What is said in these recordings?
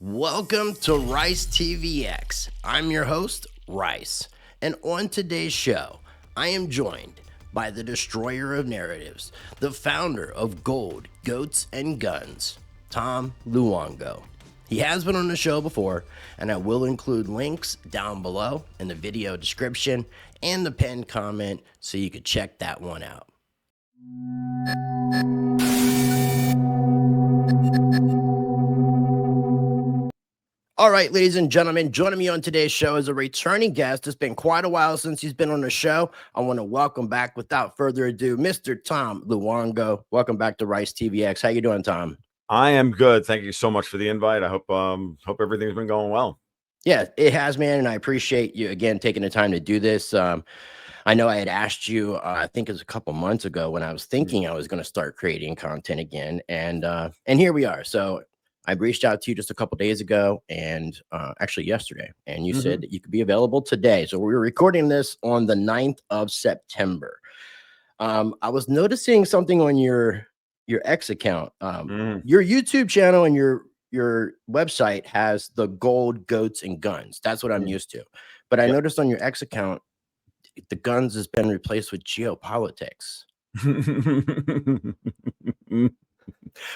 Welcome to Rice TVX. I'm your host, Rice. And on today's show, I am joined by the destroyer of narratives, the founder of Gold, Goats, and Guns, Tom Luongo. He has been on the show before, and I will include links down below in the video description and the pinned comment so you can check that one out. All right, ladies and gentlemen, joining me on today's show is a returning guest. It's been quite a while since he's been on the show. I want to welcome back, without further ado, Mr. Tom Luongo. Welcome back to Rice TVX. How you doing, Tom? I am good. Thank you so much for the invite. I hope everything's been going well. Yeah, it has, man, and I appreciate you again taking the time to do this. I know I had asked you, I think it was a couple months ago when I was thinking I was going to start creating content again, and here we are. So I reached out to you just a couple days ago, and actually yesterday, and you said that you could be available today. So we were recording this on the 9th of September. I was noticing something on your X account. Your YouTube channel and your website has the Gold, Goats, and Guns. That's what I'm used to. But I noticed on your X account, the guns has been replaced with geopolitics.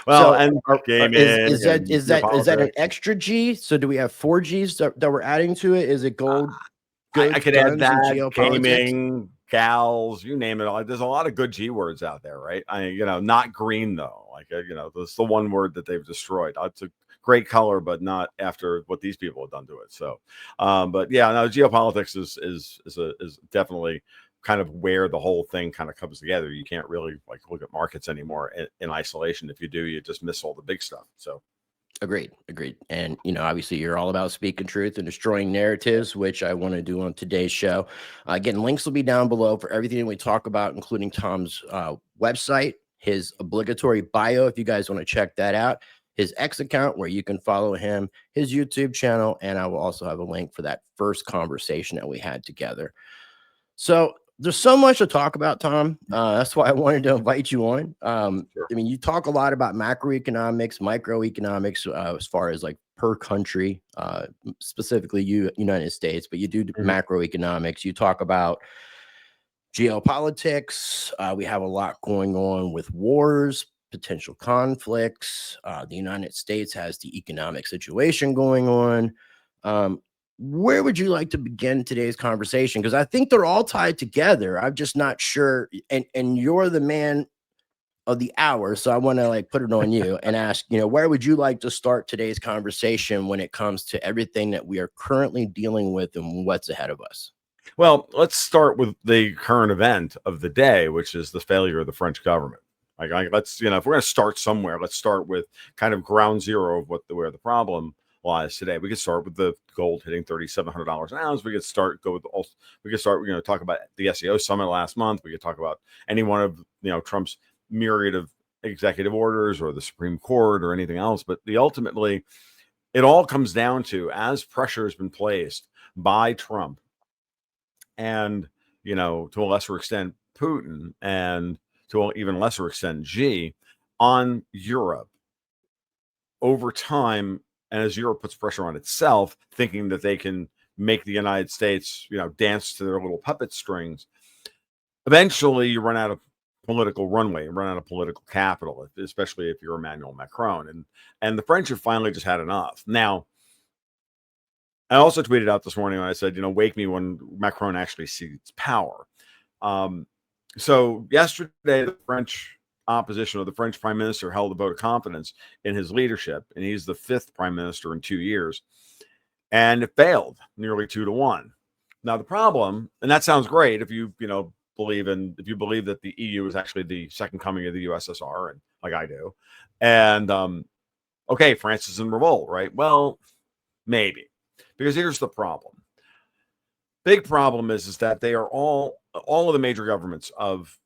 Well, So and is that an extra G? So do we have 4 Gs that we're adding to it? Is it gold? I could add guns, and that, geopolitics? gaming, gals, you name it. There's a lot of good G words out there, right? Not green though. That's the one word that they've destroyed. It's a great color, but not after what these people have done to it. So, but yeah, no, geopolitics is definitely kind of where the whole thing kind of comes together. You can't really look at markets anymore in isolation. If you do, you just miss all the big stuff. So. Agreed. And, obviously you're all about speaking truth and destroying narratives, which I want to do on today's show. Again, links will be down below for everything we talk about, including Tom's website, his obligatory bio, if you guys want to check that out, his X account where you can follow him, his YouTube channel, and I will also have a link for that first conversation that we had together. So there's so much to talk about, Tom. That's why I wanted to invite you on. Sure. I mean, you talk a lot about macroeconomics, microeconomics, as far as like per country, specifically United States, but you do macroeconomics. You talk about geopolitics. We have a lot going on with wars, potential conflicts. The United States has the economic situation going on. Where would you like to begin today's conversation? Because I think they're all tied together. I'm just not sure. And you're the man of the hour, so I want to put it on you and ask, where would you like to start today's conversation when it comes to everything that we are currently dealing with and what's ahead of us? Well, let's start with the current event of the day, which is the failure of the French government. Let's, if we're going to start somewhere, let's start with kind of ground zero of where the problem lies today. We could start with the gold hitting $3,700 an ounce. We could start talk about the SEO summit last month. We could talk about any one of Trump's myriad of executive orders or the Supreme Court or anything else. But ultimately, it all comes down to, as pressure has been placed by Trump and to a lesser extent Putin, and to an even lesser extent Xi, on Europe over time. And as Europe puts pressure on itself, thinking that they can make the United States, dance to their little puppet strings, eventually you run out of political runway, run out of political capital, especially if you're Emmanuel Macron. And the French have finally just had enough. Now, I also tweeted out this morning, and I said, wake me when Macron actually sees power. So yesterday, the French opposition, or the French prime minister, held a vote of confidence in his leadership, and he's the 5th prime minister in 2 years, and it failed nearly 2-1. Now the problem, and that sounds great if you believe that the EU is actually the second coming of the USSR, and like I do, and okay, France is in revolt, right? Well, maybe, because here's the problem. Big problem is that they are all of the major governments of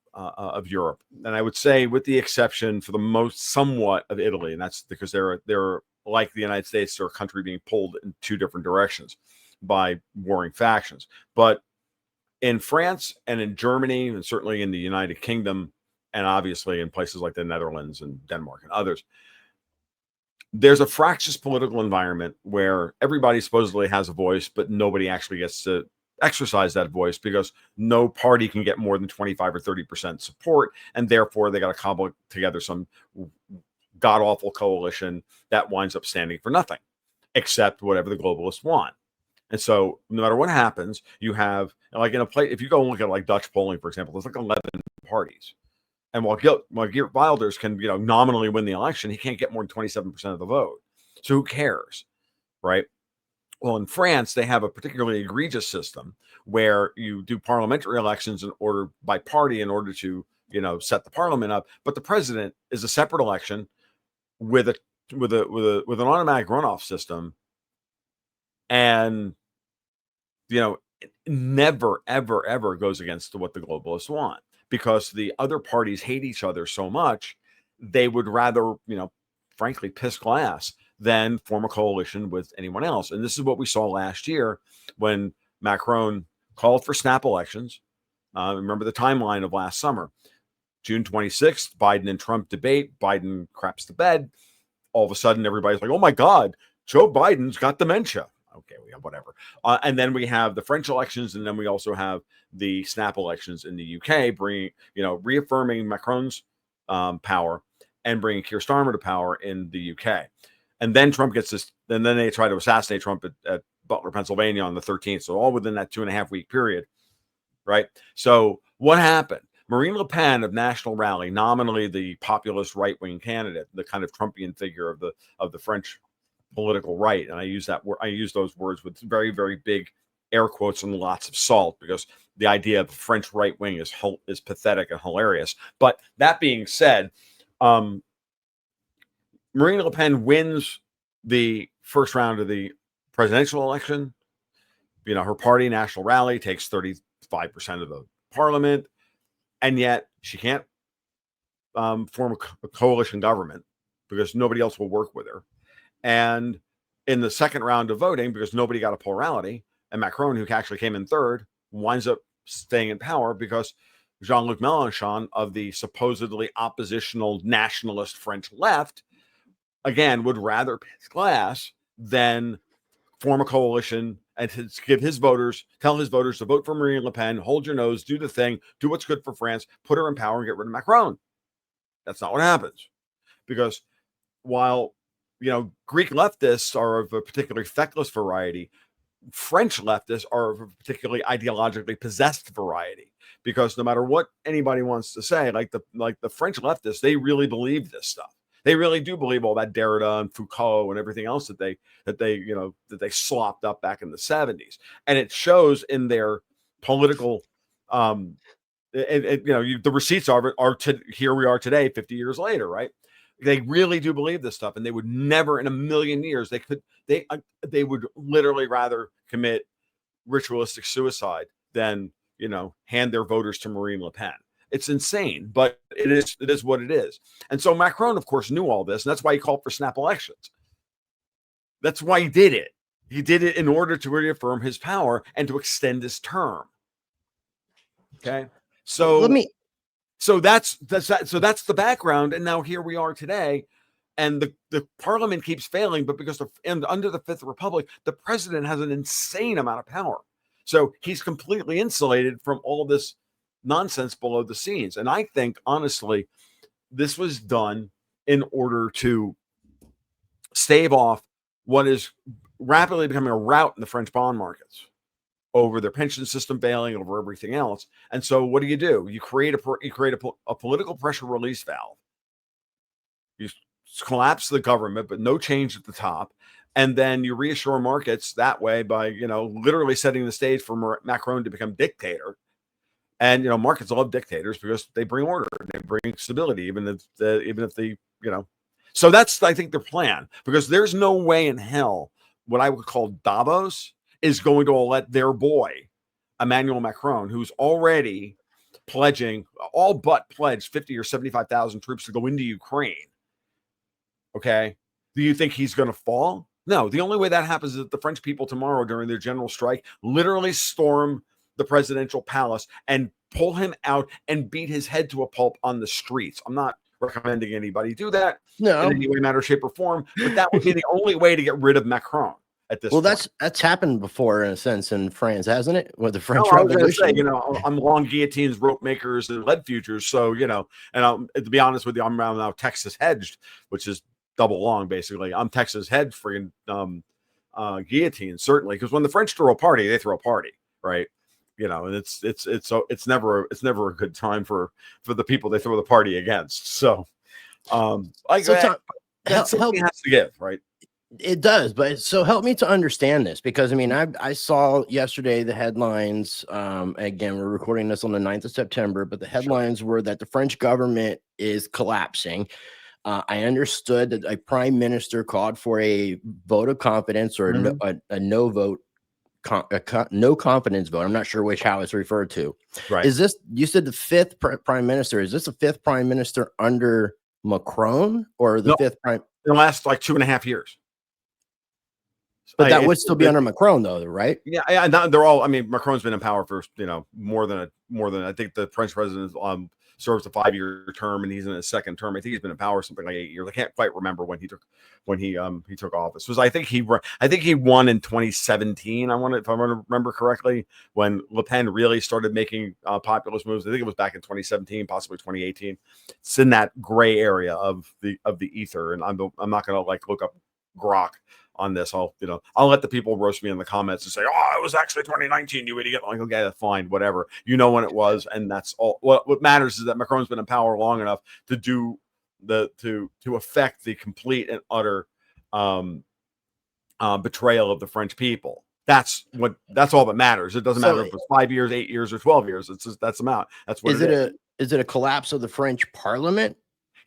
Europe, and I would say, with the exception for the most somewhat of Italy, and that's because they're like the United States, they're a country being pulled in 2 different directions by warring factions. But in France and in Germany, and certainly in the United Kingdom, and obviously in places like the Netherlands and Denmark and others, there's a fractious political environment where everybody supposedly has a voice, but nobody actually gets to exercise that voice because no party can get more than 25 or 30% support, and therefore they got to cobble together some god-awful coalition that winds up standing for nothing except whatever the globalists want. And so no matter what happens, you have, like, in a place, if you go and look at like Dutch polling, for example, there's like 11 parties. And while Geert Wilders can, nominally win the election, he can't get more than 27% of the vote. So who cares, right? Well, in France, they have a particularly egregious system where you do parliamentary elections by party in order to, set the parliament up. But the president is a separate election with an automatic runoff system, and it never, ever, ever goes against what the globalists want, because the other parties hate each other so much, they would rather, frankly, piss glass than form a coalition with anyone else. And this is what we saw last year when Macron called for snap elections. Remember the timeline of last summer. June 26th, Biden and Trump debate. Biden craps the bed. All of a sudden, everybody's like, oh my God, Joe Biden's got dementia. Okay, we have whatever. And then we have the French elections, and then we also have the snap elections in the UK, reaffirming Macron's power and bringing Keir Starmer to power in the UK. And then Trump gets this, and then they try to assassinate Trump at Butler, Pennsylvania on the 13th. So all within that 2.5 week period, right? So what happened? Marine Le Pen of National Rally, nominally the populist right-wing candidate, the kind of Trumpian figure of the French political right, and I use those words with very, very big air quotes and lots of salt, because the idea of the French right wing is pathetic and hilarious. But that being said, Marine Le Pen wins the first round of the presidential election. Her party, National Rally, takes 35% of the parliament, and yet she can't form a coalition government because nobody else will work with her. And in the second round of voting, because nobody got a plurality, and Macron, who actually came in third, winds up staying in power because Jean-Luc Mélenchon of the supposedly oppositional nationalist French left, again, would rather piss glass than form a coalition and to tell his voters to vote for Marine Le Pen, hold your nose, do the thing, do what's good for France, put her in power and get rid of Macron. That's not what happens. Because while, Greek leftists are of a particularly feckless variety, French leftists are of a particularly ideologically possessed variety. Because no matter what anybody wants to say, like the French leftists, they really believe this stuff. They really do believe all that Derrida and Foucault and everything else that they slopped up back in the 70s, and it shows in their political. The receipts are here we are today, 50 years later, right? They really do believe this stuff, and they would never in a million years they would literally rather commit ritualistic suicide than hand their voters to Marine Le Pen. It's insane, but it is what it is. And so Macron, of course, knew all this, and that's why he called for snap elections. That's why he did it. He did it in order to reaffirm his power and to extend his term. Okay, so that's the background, and now here we are today, and the parliament keeps failing, but because under the Fifth Republic, the president has an insane amount of power, so he's completely insulated from all this nonsense below the scenes. And I think, honestly, this was done in order to stave off what is rapidly becoming a rout in the French bond markets over their pension system failing, over everything else. And so what do? You create a political pressure release valve. You collapse the government, but no change at the top. And then you reassure markets that way by, literally setting the stage for Macron to become dictator. And markets love dictators because they bring order and they bring stability, even if they. So that's, I think, their plan, because there's no way in hell what I would call Davos is going to let their boy Emmanuel Macron, who's already all but pledged 50 or 75,000 troops to go into Ukraine. Okay, do you think he's going to fall? No. The only way that happens is that the French people tomorrow during their general strike literally storm the presidential palace and pull him out and beat his head to a pulp on the streets. I'm not recommending anybody do that No. in any way, matter, shape, or form. But that would be the only way to get rid of Macron at this Well, point. that's happened before in a sense in France, hasn't it? With the French No, I was going to Revolution. say, I'm long guillotines, rope makers, and lead futures. So, and to be honest with you, I'm now Texas hedged, which is double long, basically. I'm Texas hedged friggin' guillotine, certainly, because when the French throw a party, they throw a party, right? And it's never a good time for the people they throw the party against. So, Tom, that's something has to give, right? It does, but so help me to understand this, because I mean, I saw yesterday the headlines. Again, we're recording this on the 9th of September, but the headlines were that the French government is collapsing. I understood that a prime minister called for a vote of confidence, or a no vote, no confidence vote. I'm not sure how it's referred to. Right. Is this, you said the fifth prime minister? Is this the fifth prime minister under Macron, or the fifth prime in the last like 2.5 years? But that would still be under Macron, though, right? Yeah, they're all. I mean, Macron's been in power for more than I think the French president serves a 5-year term, and he's in his second term. I think he's been in power something like 8 years. I can't quite remember when he took office. I think he won in 2017. If I want to remember correctly, when Le Pen really started making populist moves. I think it was back in 2017, possibly 2018. It's in that gray area of the ether, and I'm not going to like look up grok on this. I'll let the people roast me in the comments and say, "Oh, it was actually 2019, you idiot." Like, okay, that's fine, whatever. You know when it was, and that's all. What matters is that Macron's been in power long enough to do to affect the complete and utter betrayal of the French people. That's all that matters. It doesn't matter if it's 5 years, 8 years, or 12 years. It's just that's amount. That's what is it a collapse of the French Parliament?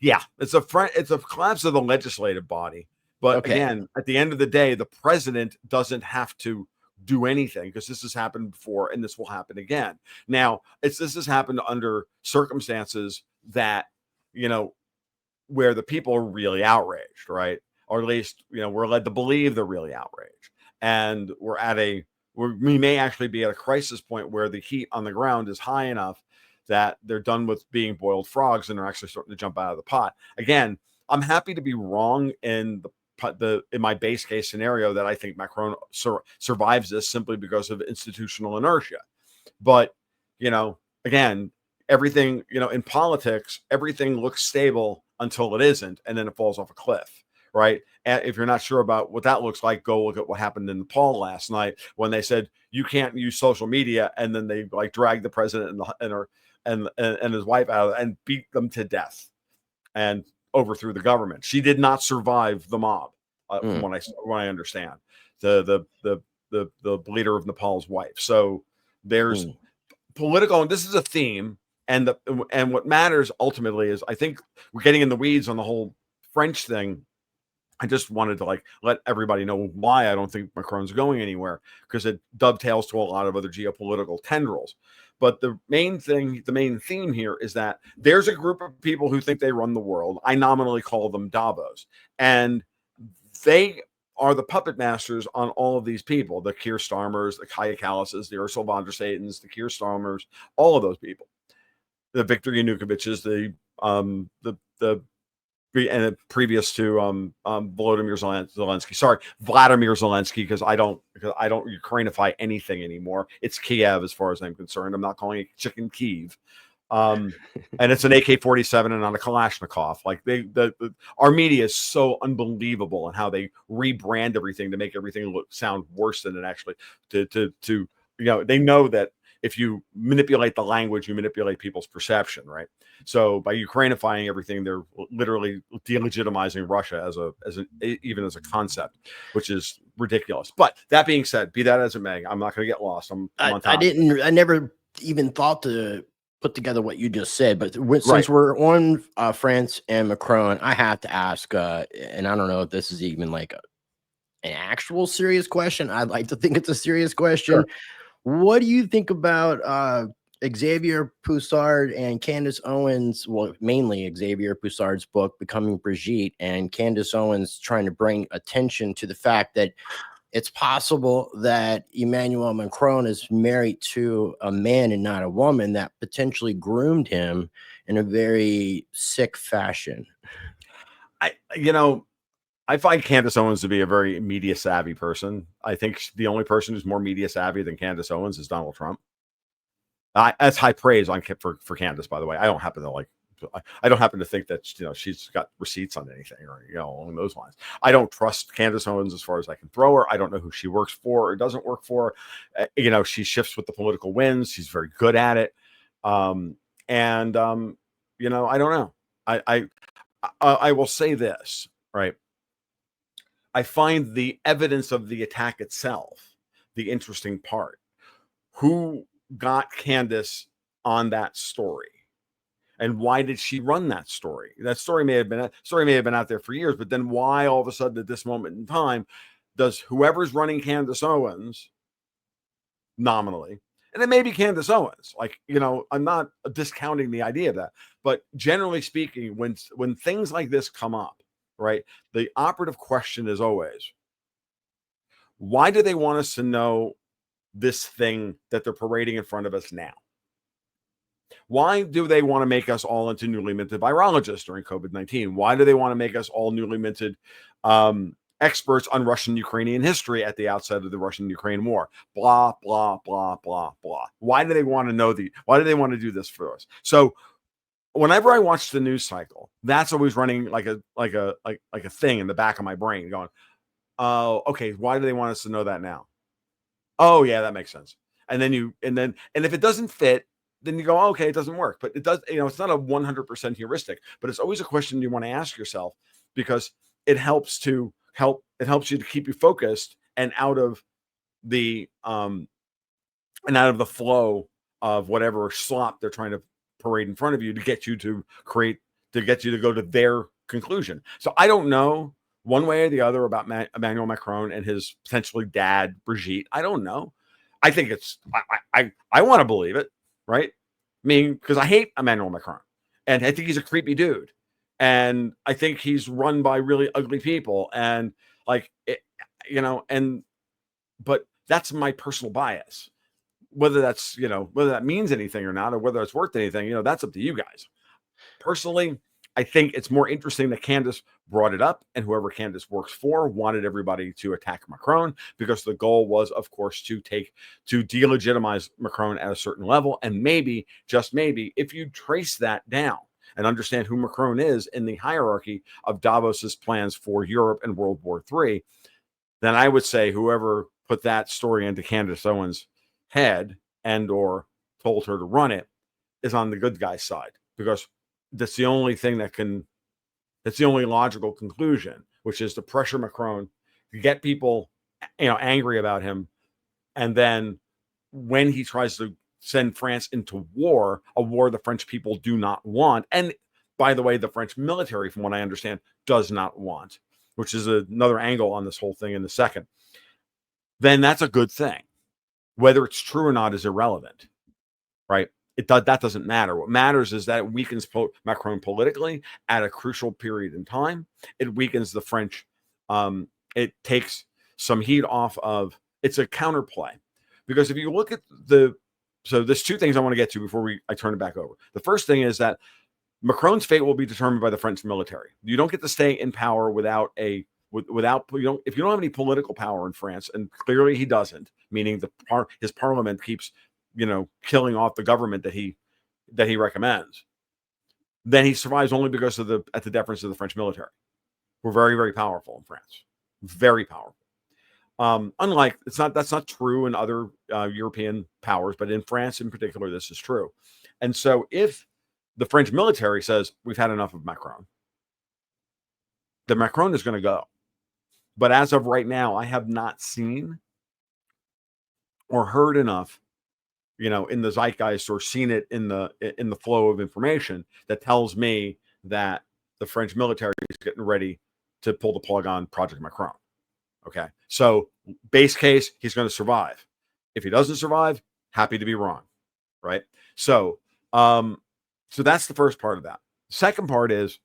Yeah, it's a collapse of the legislative body. But again, at the end of the day, the president doesn't have to do anything, because this has happened before and this will happen again. Now, this has happened under circumstances that, where the people are really outraged, right? Or at least, we're led to believe they're really outraged. And we may actually be at a crisis point where the heat on the ground is high enough that they're done with being boiled frogs and they're actually starting to jump out of the pot. Again, I'm happy to be wrong in my base case scenario that I think Macron survives this simply because of institutional inertia. But, again, everything, in politics, everything looks stable until it isn't, and then it falls off a cliff, right? And if you're not sure about what that looks like, go look at what happened in Nepal last night when they said you can't use social media, and then they like dragged the president and his wife out and beat them to death and overthrew the government. She did not survive the mob, from what I understand. The leader of Nepal's wife. So there's political, and this is a theme. And what matters ultimately is, I think we're getting in the weeds on the whole French thing. I just wanted to let everybody know why I don't think Macron's going anywhere, because it dovetails to a lot of other geopolitical tendrils. But the main theme here is that there's a group of people who think they run the world. I nominally call them Davos. And they are the puppet masters on all of these people, the Keir Starmers, the Kaya Kallases, the Ursula von der Satans, the Keir Starmers, all of those people. The Viktor Yanukovyches, and previous to Volodymyr Zelensky. Sorry, Vladimir Zelensky, because I don't Ukrainify anything anymore. It's Kiev as far as I'm concerned. I'm not calling it Chicken Kiev. And it's an AK-47 and not a Kalashnikov. Like our media is so unbelievable in how they rebrand everything to make everything sound worse than it actually. They know that if you manipulate the language, you manipulate people's perception, right? So by Ukrainifying everything, they're literally delegitimizing Russia even as a concept, which is ridiculous. But that being said, be that as it may, I'm not going to get lost. I'm on top. I never even thought to put together what you just said, but since we're on France and Macron, I have to ask, and I don't know if this is even like an actual serious question. I'd like to think it's a serious question. Sure. What do you think about Xavier Poussard and Candace Owens? Well, mainly Xavier Poussard's book, Becoming Brigitte, and Candace Owens trying to bring attention to the fact that it's possible that Emmanuel Macron is married to a man and not a woman, that potentially groomed him in a very sick fashion. I find Candace Owens to be a very media savvy person. I think the only person who's more media savvy than Candace Owens is Donald Trump. That's high praise for Candace, by the way. I don't happen to think that she's got receipts on anything or along those lines. I don't trust Candace Owens as far as I can throw her. I don't know who she works for or doesn't work for. She shifts with the political winds. She's very good at it. I don't know. I will say this, right? I find the evidence of the attack itself the interesting part. Who got Candace on that story? And why did she run that story? That story may have been out there for years, but then why all of a sudden at this moment in time does whoever's running Candace Owens nominally, and it may be Candace Owens, I'm not discounting the idea of that, but generally speaking, when things like this come up, right, the operative question is always, why do they want us to know this thing that they're parading in front of us now? Why do they want to make us all into newly minted virologists during COVID-19? Why do they want to make us all newly minted experts on Russian-Ukrainian history at the outset of the Russian-Ukraine war? Blah, blah, blah, blah, blah. Why do they want to know why do they want to do this for us? So whenever I watch the news cycle, that's always running like a thing in the back of my brain going, oh, okay, why do they want us to know that now? Oh, yeah, that makes sense. And if it doesn't fit, then you go, okay, it doesn't work. But it does, it's not a 100% heuristic, but it's always a question you want to ask yourself, because it helps you to keep you focused and out of the flow of whatever slop they're trying to parade in front of you to get you to go to their conclusion. So I don't know one way or the other about Emmanuel Macron and his potentially dad, Brigitte. I don't know. I think I want to believe it, right? I mean, because I hate Emmanuel Macron, and I think he's a creepy dude, and I think he's run by really ugly people, and but that's my personal bias. Whether that means anything or not, or whether it's worth anything, that's up to you guys. Personally, I think it's more interesting that Candace brought it up, and whoever Candace works for wanted everybody to attack Macron, because the goal was, of course, to delegitimize Macron at a certain level. And maybe, just maybe, if you trace that down and understand who Macron is in the hierarchy of Davos's plans for Europe and World War III, then I would say whoever put that story into Candace Owens' head and or told her to run it is on the good guy's side, because that's the only logical conclusion, which is to pressure Macron, to get people, angry about him. And then when he tries to send France into war, a war the French people do not want. And by the way, the French military, from what I understand, does not want, which is another angle on this whole thing in a second. Then that's a good thing. Whether it's true or not is irrelevant, right? That doesn't matter. What matters is that it weakens Macron politically at a crucial period in time. It weakens the French. It takes some heat off of. It's a counterplay, because if you look at so there's two things I want to get to before I turn it back over. The first thing is that Macron's fate will be determined by the French military. You don't get to stay in power if you don't have any political power in France, and clearly he doesn't, meaning his parliament keeps killing off the government that he recommends, then he survives only because of the deference of the French military. We're very, very powerful in France, very powerful. Unlike that's not true in other European powers, but in France in particular, this is true. And so if the French military says we've had enough of Macron, then Macron is going to go. But as of right now, I have not seen or heard enough, in the zeitgeist, or seen it in the flow of information that tells me that the French military is getting ready to pull the plug on Project Macron. Okay. So base case, he's going to survive. If he doesn't survive, happy to be wrong. Right. So that's the first part of that. Second part is,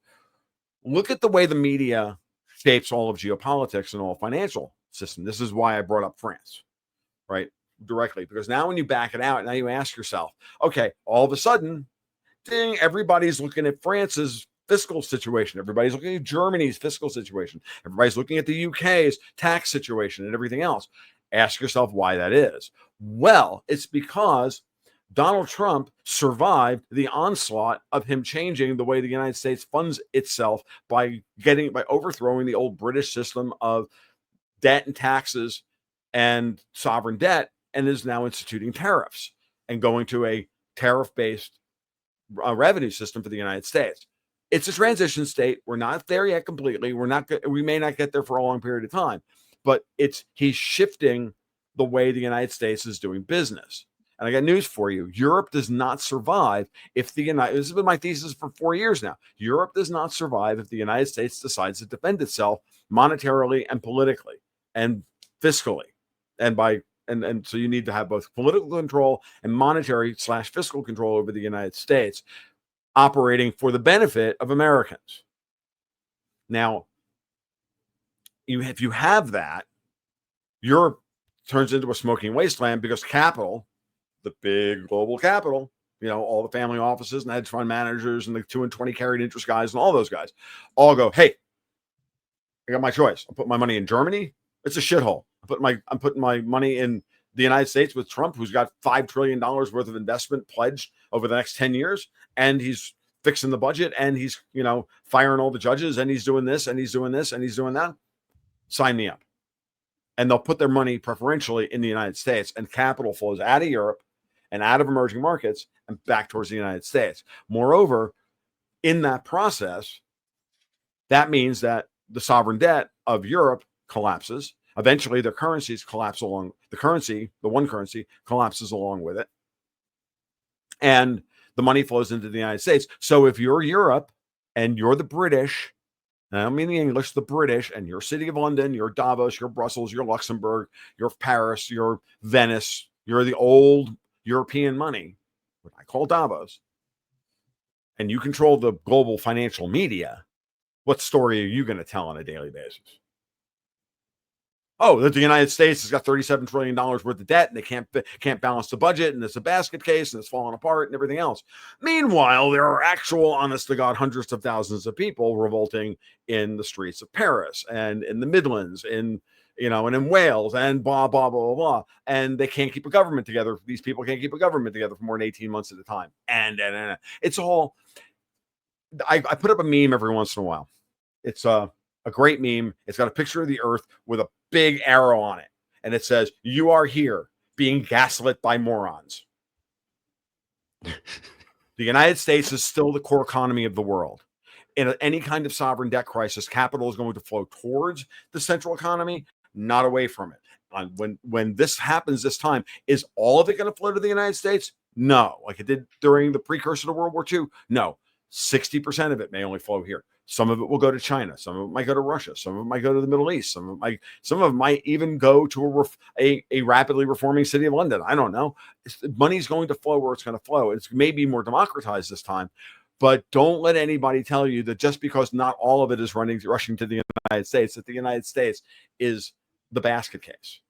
look at the way the media shapes all of geopolitics and all financial system. This is why I brought up France, right? Directly, because now when you back it out, now you ask yourself, okay, all of a sudden ding, everybody's looking at France's fiscal situation. Everybody's looking at Germany's fiscal situation. Everybody's looking at the UK's tax situation and everything else. Ask yourself why that is. Well, it's because Donald Trump survived the onslaught of him changing the way the United States funds itself by overthrowing the old British system of debt and taxes and sovereign debt, and is now instituting tariffs and going to a tariff-based revenue system for the United States. It's a transition state. We're not there yet completely. We may not get there for a long period of time, but he's shifting the way the United States is doing business. And I got news for you. Europe does not survive if this has been my thesis for 4 years now. Europe does not survive if the United States decides to defend itself monetarily and politically and fiscally. And so you need to have both political control and monetary/fiscal control over the United States, operating for the benefit of Americans. Now, if you have that, Europe turns into a smoking wasteland because capital, the big global capital, all the family offices and hedge fund managers and the 2 and 20 carried interest guys and all those guys all go, hey, I got my choice. I'll put my money in Germany. It's a shithole. I'm putting my money in the United States with Trump, who's got $5 trillion worth of investment pledged over the next 10 years. And he's fixing the budget, and he's, firing all the judges, and he's doing this, and he's doing this, and he's doing that. Sign me up. And they'll put their money preferentially in the United States, and capital flows out of Europe and out of emerging markets and back towards the United States. Moreover, in that process, that means that the sovereign debt of Europe collapses. Eventually, their currencies collapse along the one currency collapses along with it. And the money flows into the United States. So if you're Europe and you're the British, and I don't mean the English, the British, and you're City of London, you're Davos, you're Brussels, you're Luxembourg, you're Paris, you're Venice, you're the old European money, what I call Davos, and you control the global financial media, what story are you going to tell on a daily basis? Oh, that the United States has got $37 trillion worth of debt and they can't balance the budget, and it's a basket case and it's falling apart and everything else. Meanwhile, there are actual, honest to God, hundreds of thousands of people revolting in the streets of Paris and in the Midlands, and in Wales, and blah, blah, blah, blah, blah. And they can't keep a government together. These people can't keep a government together for more than 18 months at a time. And it's all, I put up a meme every once in a while. It's a great meme. It's got a picture of the earth with a big arrow on it. And it says, "You are here being gaslit by morons." The United States is still the core economy of the world. In any kind of sovereign debt crisis, capital is going to flow towards the central economy, not away from it. When this happens this time, is all of it going to flow to the United States? No. Like it did during the precursor to World War II? No. 60% of it may only flow here. Some of it will go to China. Some of it might go to Russia. Some of it might go to the Middle East. Some of it might even go to a rapidly reforming City of London. I don't know. Money's going to flow where it's going to flow. It's maybe more democratized this time, but don't let anybody tell you that just because not all of it is rushing to the United States, that the United States is the basket case.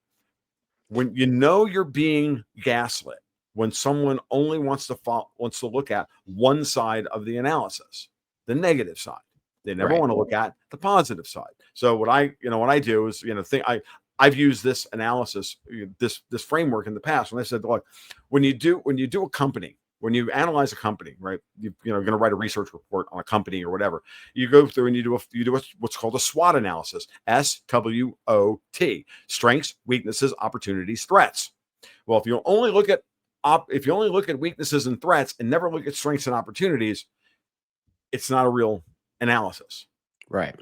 When you're being gaslit, when someone only wants to look at one side of the analysis, the negative side. They never want to look at the positive side. So what I do is, I've used this analysis, this framework in the past. When I said, look, when you do a company, when you analyze a company, right? You're going to write a research report on a company or whatever. You go through and you do what's called a SWOT analysis. SWOT: strengths, weaknesses, opportunities, threats. Well, if you only look at weaknesses and threats and never look at strengths and opportunities, it's not a real analysis. Right.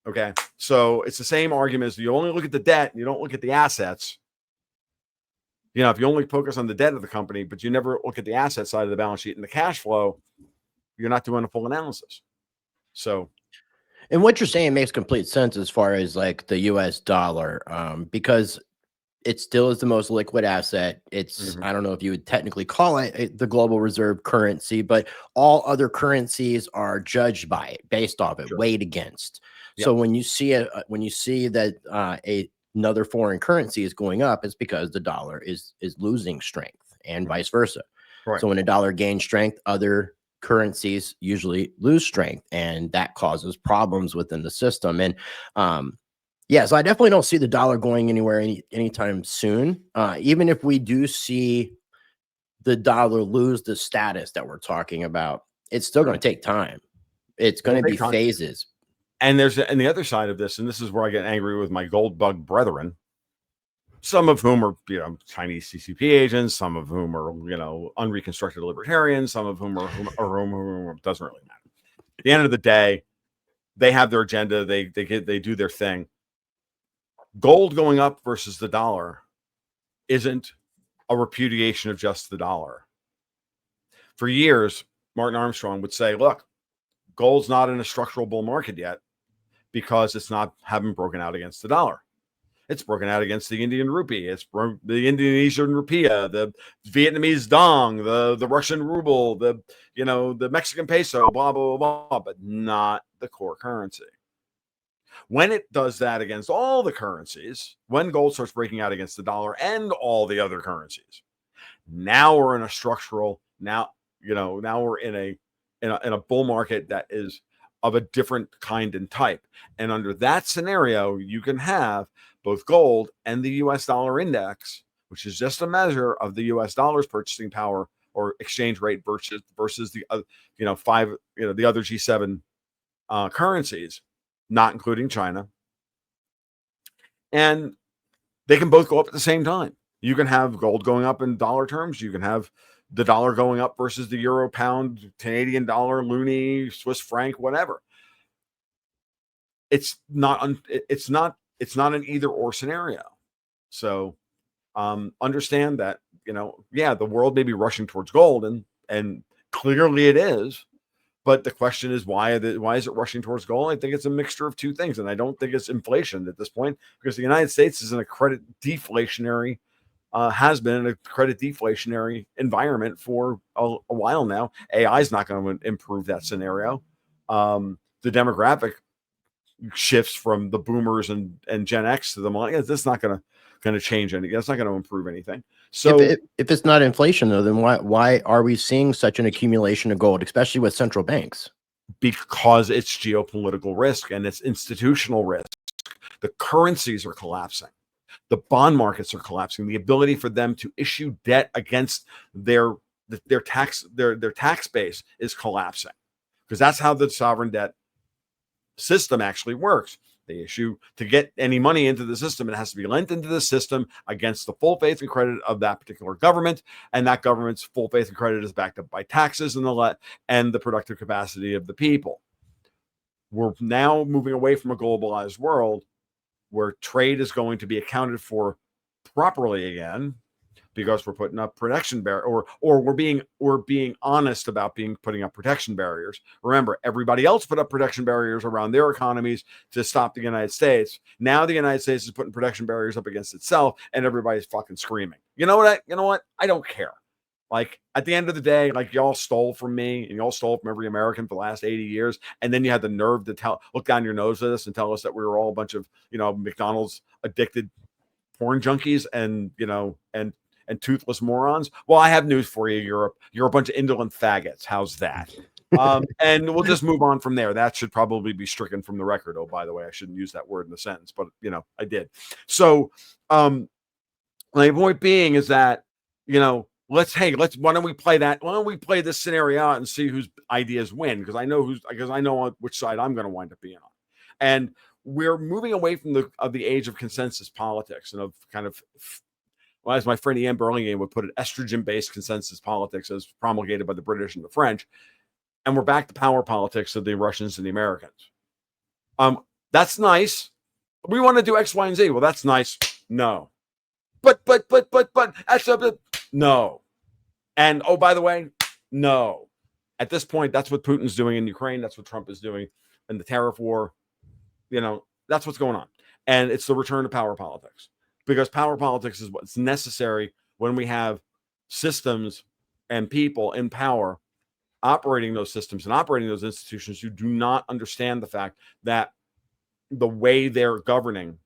Okay. So it's the same argument as you only look at the debt and you don't look at the assets. If you only focus on the debt of the company, but you never look at the asset side of the balance sheet and the cash flow, you're not doing a full analysis. So, and what you're saying makes complete sense as far as like the US dollar, because it still is the most liquid asset. It's, I don't know if you would technically call it the global reserve currency, but all other currencies are judged by it, based off it, weighed against. Yep. So when you see that another foreign currency is going up, it's because the dollar is losing strength, and vice versa. Right. So when a dollar gains strength, other currencies usually lose strength, and that causes problems within the system. And yeah, so I definitely don't see the dollar going anywhere anytime soon. Even if we do see the dollar lose the status that we're talking about, it's still going to take time. It's going to be phases. And the other side of this, and this is where I get angry with my gold bug brethren, some of whom are, Chinese CCP agents, some of whom are, unreconstructed libertarians, some of whom are doesn't really matter. At the end of the day, they have their agenda. They do their thing. Gold going up versus the dollar isn't a repudiation of just the dollar. For years, Martin Armstrong would say, look, gold's not in a structural bull market yet because it's not haven't broken out against the dollar. It's broken out against the Indian rupee. It's the Indonesian rupiah, the Vietnamese dong, the Russian ruble, the Mexican peso, blah, blah, blah, blah, but not the core currency. When it does that against all the currencies, when gold starts breaking out against the dollar and all the other currencies, now we're in a structural, now we're in a bull market that is of a different kind and type. And under that scenario, you can have both gold and the US dollar index, which is just a measure of the US dollar's purchasing power or exchange rate versus the other G7 currencies, not including China. And they can both go up at the same time. You can have gold going up in dollar terms. You can have the dollar going up versus the euro, pound, Canadian dollar, loonie, Swiss franc, whatever. It's not an either or scenario. So understand that, the world may be rushing towards gold, and clearly it is. But the question is, why is it rushing towards gold? I think it's a mixture of two things. And I don't think it's inflation at this point, because the United States is in a credit deflationary, has been in a credit deflationary environment for a while now. AI is not going to improve that scenario. The demographic shifts from the boomers and Gen X to the millennials. That's not going to change anything. That's not going to improve anything. So if it's not inflation, though, then why are we seeing such an accumulation of gold, especially with central banks? Because it's geopolitical risk and it's institutional risk. The currencies are collapsing. The bond markets are collapsing. The ability for them to issue debt against their tax base is collapsing, because that's how the sovereign debt system actually works. They issue, to get any money into the system, it has to be lent into the system against the full faith and credit of that particular government, and that government's full faith and credit is backed up by taxes and the productive capacity of the people. We're now moving away from a globalized world where trade is going to be accounted for properly again, because we're putting up protection barrier, or we're being honest about putting up protection barriers. Remember, everybody else put up protection barriers around their economies to stop the United States. Now the United States is putting protection barriers up against itself, and everybody's fucking screaming. You know what? I don't care. Like, at the end of the day, like, y'all stole from me and y'all stole from every American for the last 80 years. And then you had the nerve to look down your nose at us and tell us that we were all a bunch of, McDonald's addicted porn junkies and toothless morons. Well, I have news for you, Europe. You're a bunch of indolent faggots. How's that? And we'll just move on from there. That should probably be stricken from the record. Oh, by the way, I shouldn't use that word in the sentence, but I did. So my point being is that, why don't we play that? Why don't we play this scenario out and see whose ideas win? Because I know on which side I'm going to wind up being on. And we're moving away from the age of consensus politics and of kind of, well, as my friend Ian Burlingame would put it, estrogen-based consensus politics as promulgated by the British and the French. And we're back to power politics of the Russians and the Americans. That's nice. We want to do X, Y, and Z. Well, that's nice. No. But that's no. And oh, by the way, no. At this point, that's what Putin's doing in Ukraine. That's what Trump is doing in the tariff war. That's what's going on. And it's the return to power politics, because power politics is what's necessary when we have systems and people in power operating those systems and operating those institutions who do not understand the fact that the way they're governing,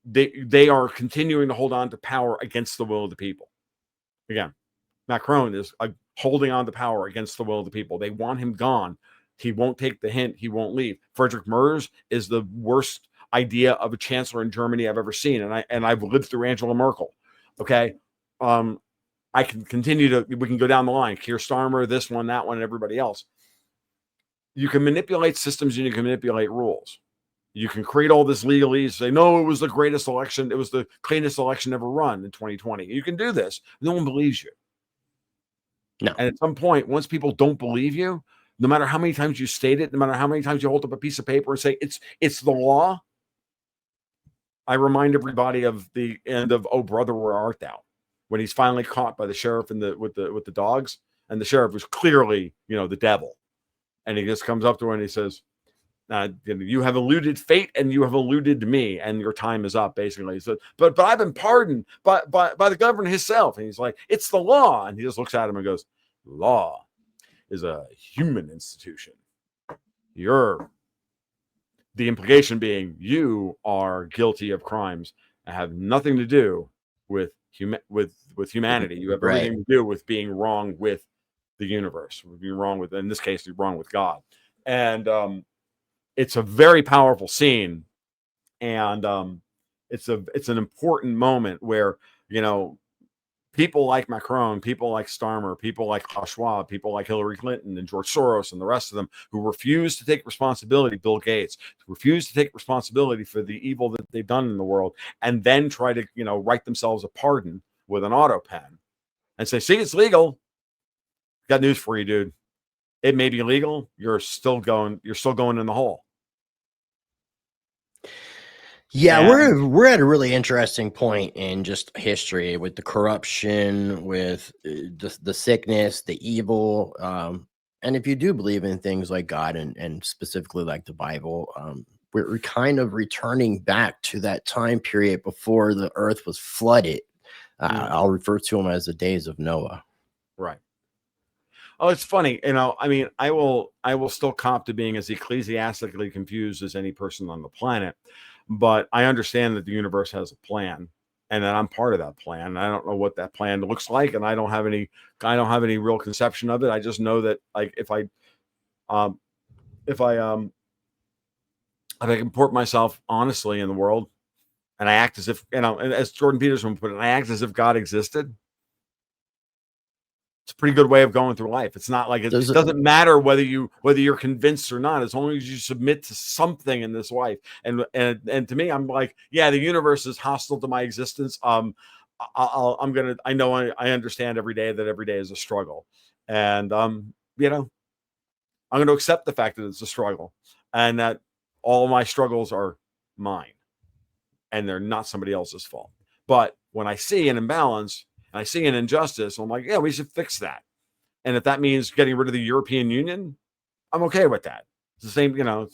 they are continuing to hold on to power against the will of the people. Again, Macron is holding on to power against the will of the people. They want him gone. He won't take the hint. He won't leave. Friedrich Merz is the worst idea of a chancellor in Germany I've ever seen, and I've lived through Angela Merkel. Okay, I can continue to. We can go down the line. Keir Starmer, this one, that one, and everybody else. You can manipulate systems and you can manipulate rules. You can create all this legalese, say, no, it was the greatest election. It was the cleanest election ever run in 2020. You can do this. No one believes you. No. And at some point, once people don't believe you, no matter how many times you state it, no matter how many times you hold up a piece of paper and say it's the law, I remind everybody of the end of "Oh Brother, Where Art Thou?" when he's finally caught by the sheriff and with the dogs, and the sheriff was clearly, the devil, and he just comes up to her and he says, "You have eluded fate and you have eluded me, and your time is up." Basically, he said, "But I've been pardoned by the governor himself," and he's like, "It's the law," and he just looks at him and goes, "Law is a human institution. The implication being you are guilty of crimes that have nothing to do with humanity. You have everything to do with being wrong with the universe, with being wrong with, in this case, you're wrong with God." And it's a very powerful scene, and it's an important moment where people like Macron, people like Starmer, people like Klaus Schwab, people like Hillary Clinton and George Soros and the rest of them who refuse to take responsibility, Bill Gates, refuse to take responsibility for the evil that they've done in the world, and then try to, write themselves a pardon with an auto pen and say, "See, it's legal." Got news for you, dude. It may be legal. You're still going in the hole. Yeah, we're at a really interesting point in just history with the corruption, with the sickness, the evil. And if you do believe in things like God and specifically like the Bible, we're kind of returning back to that time period before the earth was flooded. I'll refer to them as the days of Noah. Right. Oh, it's funny. I will still cop to being as ecclesiastically confused as any person on the planet. But I understand that the universe has a plan, and that I'm part of that plan. I don't know what that plan looks like, and I don't have any real conception of it. I just know that, like, if I comport myself honestly in the world, and I act as if, as Jordan Peterson put it, I act as if God existed. It's a pretty good way of going through life. It's not like it doesn't matter whether you're convinced or not, as long as you submit to something in this life. And to me, I'm like, yeah, the universe is hostile to my existence. I understand every day that every day is a struggle, and I'm going to accept the fact that it's a struggle, and that all my struggles are mine, and they're not somebody else's fault. But when I see an imbalance, and I see an injustice, I'm like, yeah, we should fix that. And if that means getting rid of the European Union, I'm okay with that. It's the same, we can talk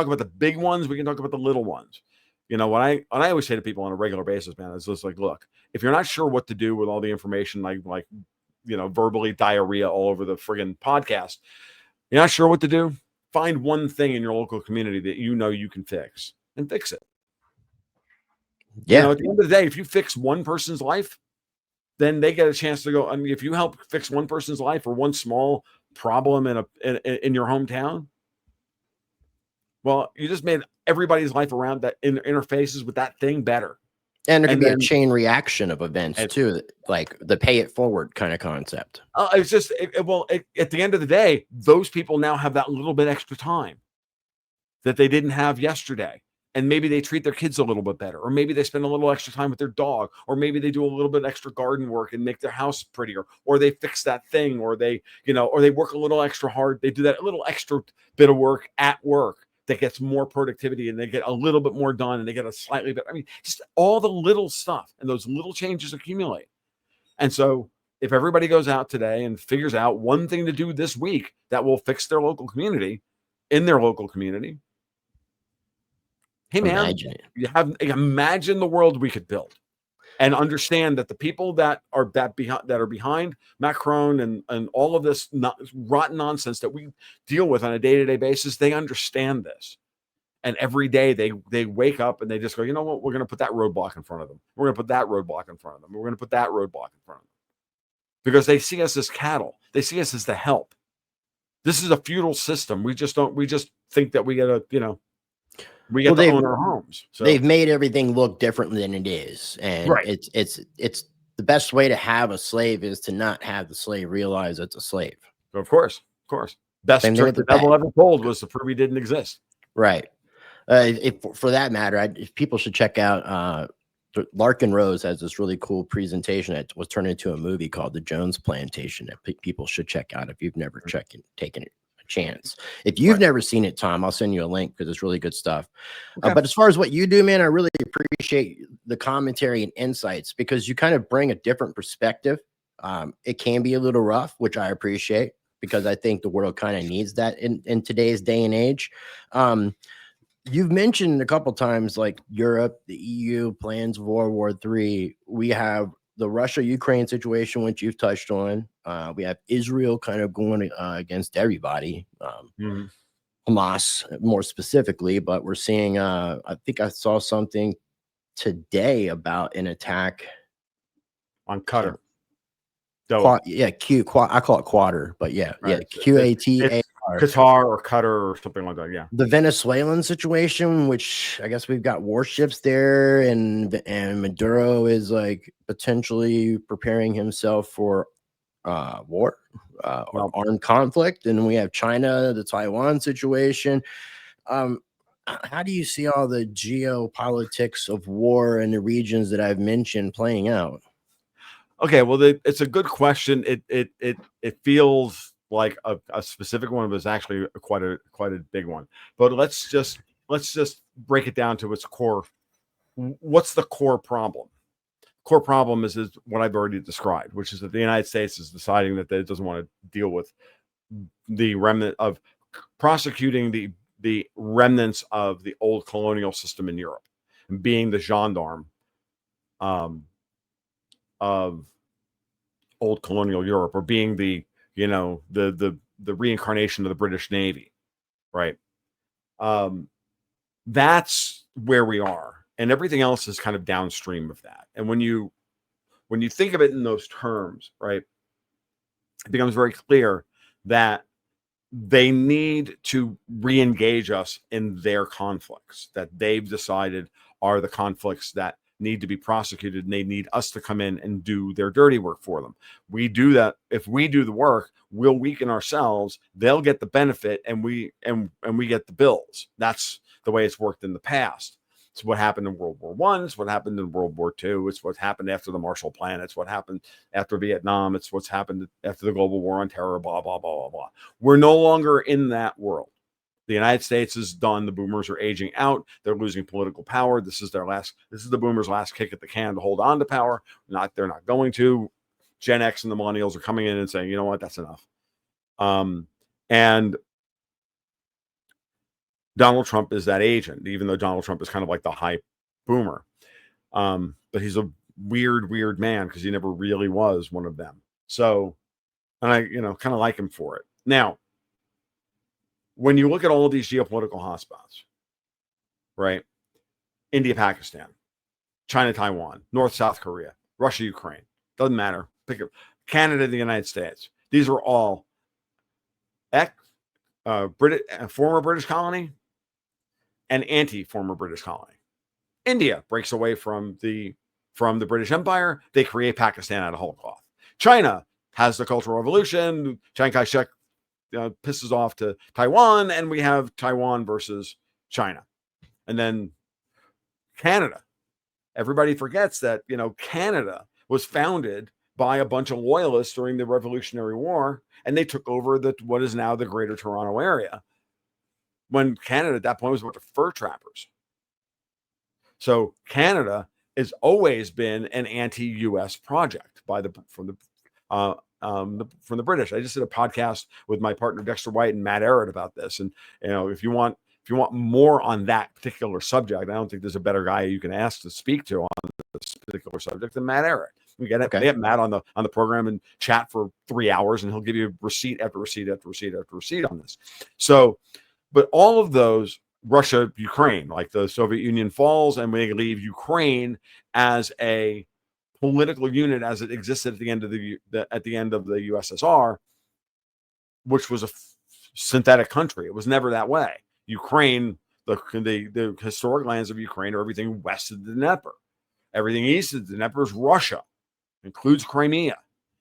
about the big ones, we can talk about the little ones. What I always say to people on a regular basis, man, is just like, look, if you're not sure what to do with all the information, like verbally diarrhea all over the friggin' podcast, you're not sure what to do, find one thing in your local community that you can fix, and fix it. Yeah. At the end of the day, if you fix one person's life, then they get a chance to go. I mean, if you help fix one person's life or one small problem in your hometown, well, you just made everybody's life around that interfaces with that thing better. And there can be a chain reaction of events too, like the pay it forward kind of concept. It's just, at the end of the day, those people now have that little bit extra time that they didn't have yesterday. And maybe they treat their kids a little bit better, or maybe they spend a little extra time with their dog, or maybe they do a little bit extra garden work and make their house prettier, or they fix that thing, or they work a little extra hard. They do that little extra bit of work at work that gets more productivity, and they get a little bit more done, and they get a slightly better. I mean, just all the little stuff, and those little changes accumulate. And so if everybody goes out today and figures out one thing to do this week that will fix their local community, in their local community, hey man, imagine the world we could build, and understand that the people that are behind Macron and all of this rotten nonsense that we deal with on a day-to-day basis, they understand this. And every day they wake up and they just go, you know what? We're going to put that roadblock in front of them. We're going to put that roadblock in front of them. We're going to put that roadblock in front of them. because they see us as cattle. They see us as the help. This is a feudal system. We just think that we get to own our homes. So they've made everything look different than it is. And right. it's the best way to have a slave is to not have the slave realize it's a slave. Of course. Best trick the devil ever pulled was to prove he didn't exist. Right. For that matter, if people should check out Larkin Rose has this really cool presentation that was turned into a movie called The Jones Plantation that people should check out if you've never taken a chance. If you've never seen it, Tom, I'll send you a link because it's really good stuff. Okay. But as far as what you do, man, I really appreciate the commentary and insights because you kind of bring a different perspective. It can be a little rough, which I appreciate because I think the world kind of needs that in today's day and age. You've mentioned a couple times like Europe, the EU plans of World War III. We have the Russia-Ukraine situation, which you've touched on. We have Israel kind of going against everybody, Hamas more specifically. But we're seeing, I think I saw something today about an attack on Qatar. I call it Qatar, but QATA. Qatar or Qatar or something like that. Yeah. The Venezuelan situation, which I guess we've got warships there, and Maduro is like potentially preparing himself for war, armed conflict, and we have China, the Taiwan situation. How do you see all the geopolitics of war in the regions that I've mentioned playing out? Okay, well, it's a good question. It feels like a specific one, but it's actually quite a big one. But let's just break it down to its core. What's the core problem? Core problem is what I've already described, which is that the United States is deciding that it doesn't want to deal with the remnant of prosecuting the remnants of the old colonial system in Europe and being the gendarme of old colonial Europe, or being the reincarnation of the British Navy, right? That's where we are, and everything else is kind of downstream of that. And when you think of it in those terms, right, it becomes very clear that they need to re-engage us in their conflicts that they've decided are the conflicts that need to be prosecuted, and they need us to come in and do their dirty work for them. We do that. If we do the work, we'll weaken ourselves, they'll get the benefit, and we get the bills. That's the way it's worked in the past. It's what happened in World War I. It's what happened in World War II. It's what happened after the Marshall Plan. It's what happened after Vietnam. It's what's happened after the global war on terror, blah, blah, blah, blah, blah. We're no longer in that world. The United States is done. The boomers are aging out. They're losing political power. This is the boomers' last kick at the can to hold on to power. They're not going to. Gen X and the millennials are coming in and saying, you know what, that's enough. And Donald Trump is that agent, even though Donald Trump is kind of like the high boomer. But he's a weird man because he never really was one of them. So, and I, kind of like him for it. Now, when you look at all of these geopolitical hotspots, right? India, Pakistan, China, Taiwan, North, South Korea, Russia, Ukraine, doesn't matter. Pick up Canada, the United States. These are all former British colony and anti-former British colony. India breaks away from the British Empire. They create Pakistan out of whole cloth. China has the Cultural Revolution. Chiang Kai-shek pisses off to Taiwan, and we have Taiwan versus China. And then Canada. Everybody forgets that, Canada was founded by a bunch of loyalists during the Revolutionary War, and they took over what is now the Greater Toronto Area, when Canada at that point was a bunch of fur trappers. So Canada has always been an anti-U.S. project from the British. I just did a podcast with my partner Dexter White and Matt Arrett about this, and if you want more on that particular subject, I don't think there's a better guy you can ask to speak to on this particular subject than Matt Arrett. We get Matt on the program and chat for 3 hours, and he'll give you receipt after receipt after receipt after receipt on this. So, but all of those, Russia, Ukraine, like the Soviet Union falls, and we leave Ukraine as a political unit as it existed at the end of the USSR, which was a synthetic country. It was never that way. Ukraine, the historic lands of Ukraine are everything west of the Dnieper. Everything east of the Dnieper is Russia, includes Crimea.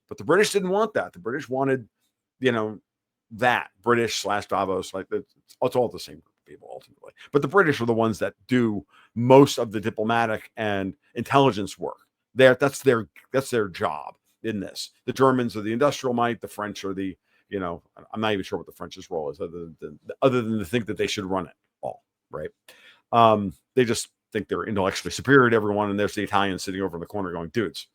But the British didn't want that. The British wanted, that British/Davos, like it's all the same group of people ultimately. But the British are the ones that do most of the diplomatic and intelligence work. That's their job in this. The Germans are the industrial might. The French are the, I'm not even sure what the French's role is other than to think that they should run it all, right? They just think they're intellectually superior to everyone, and there's the Italians sitting over in the corner going, dudes,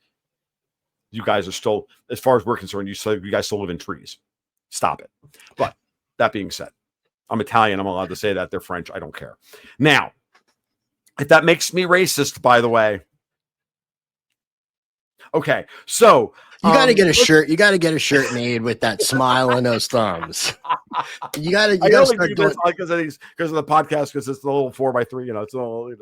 you guys are still, as far as we're concerned, you guys still live in trees. Stop it. But that being said, I'm Italian. I'm allowed to say that. They're French. I don't care. Now, if that makes me racist, by the way. Okay, so you got to get a shirt. You got to get a shirt made with that smile and those thumbs. You got to start doing because of the podcast, because it's the little 4x3. It's all.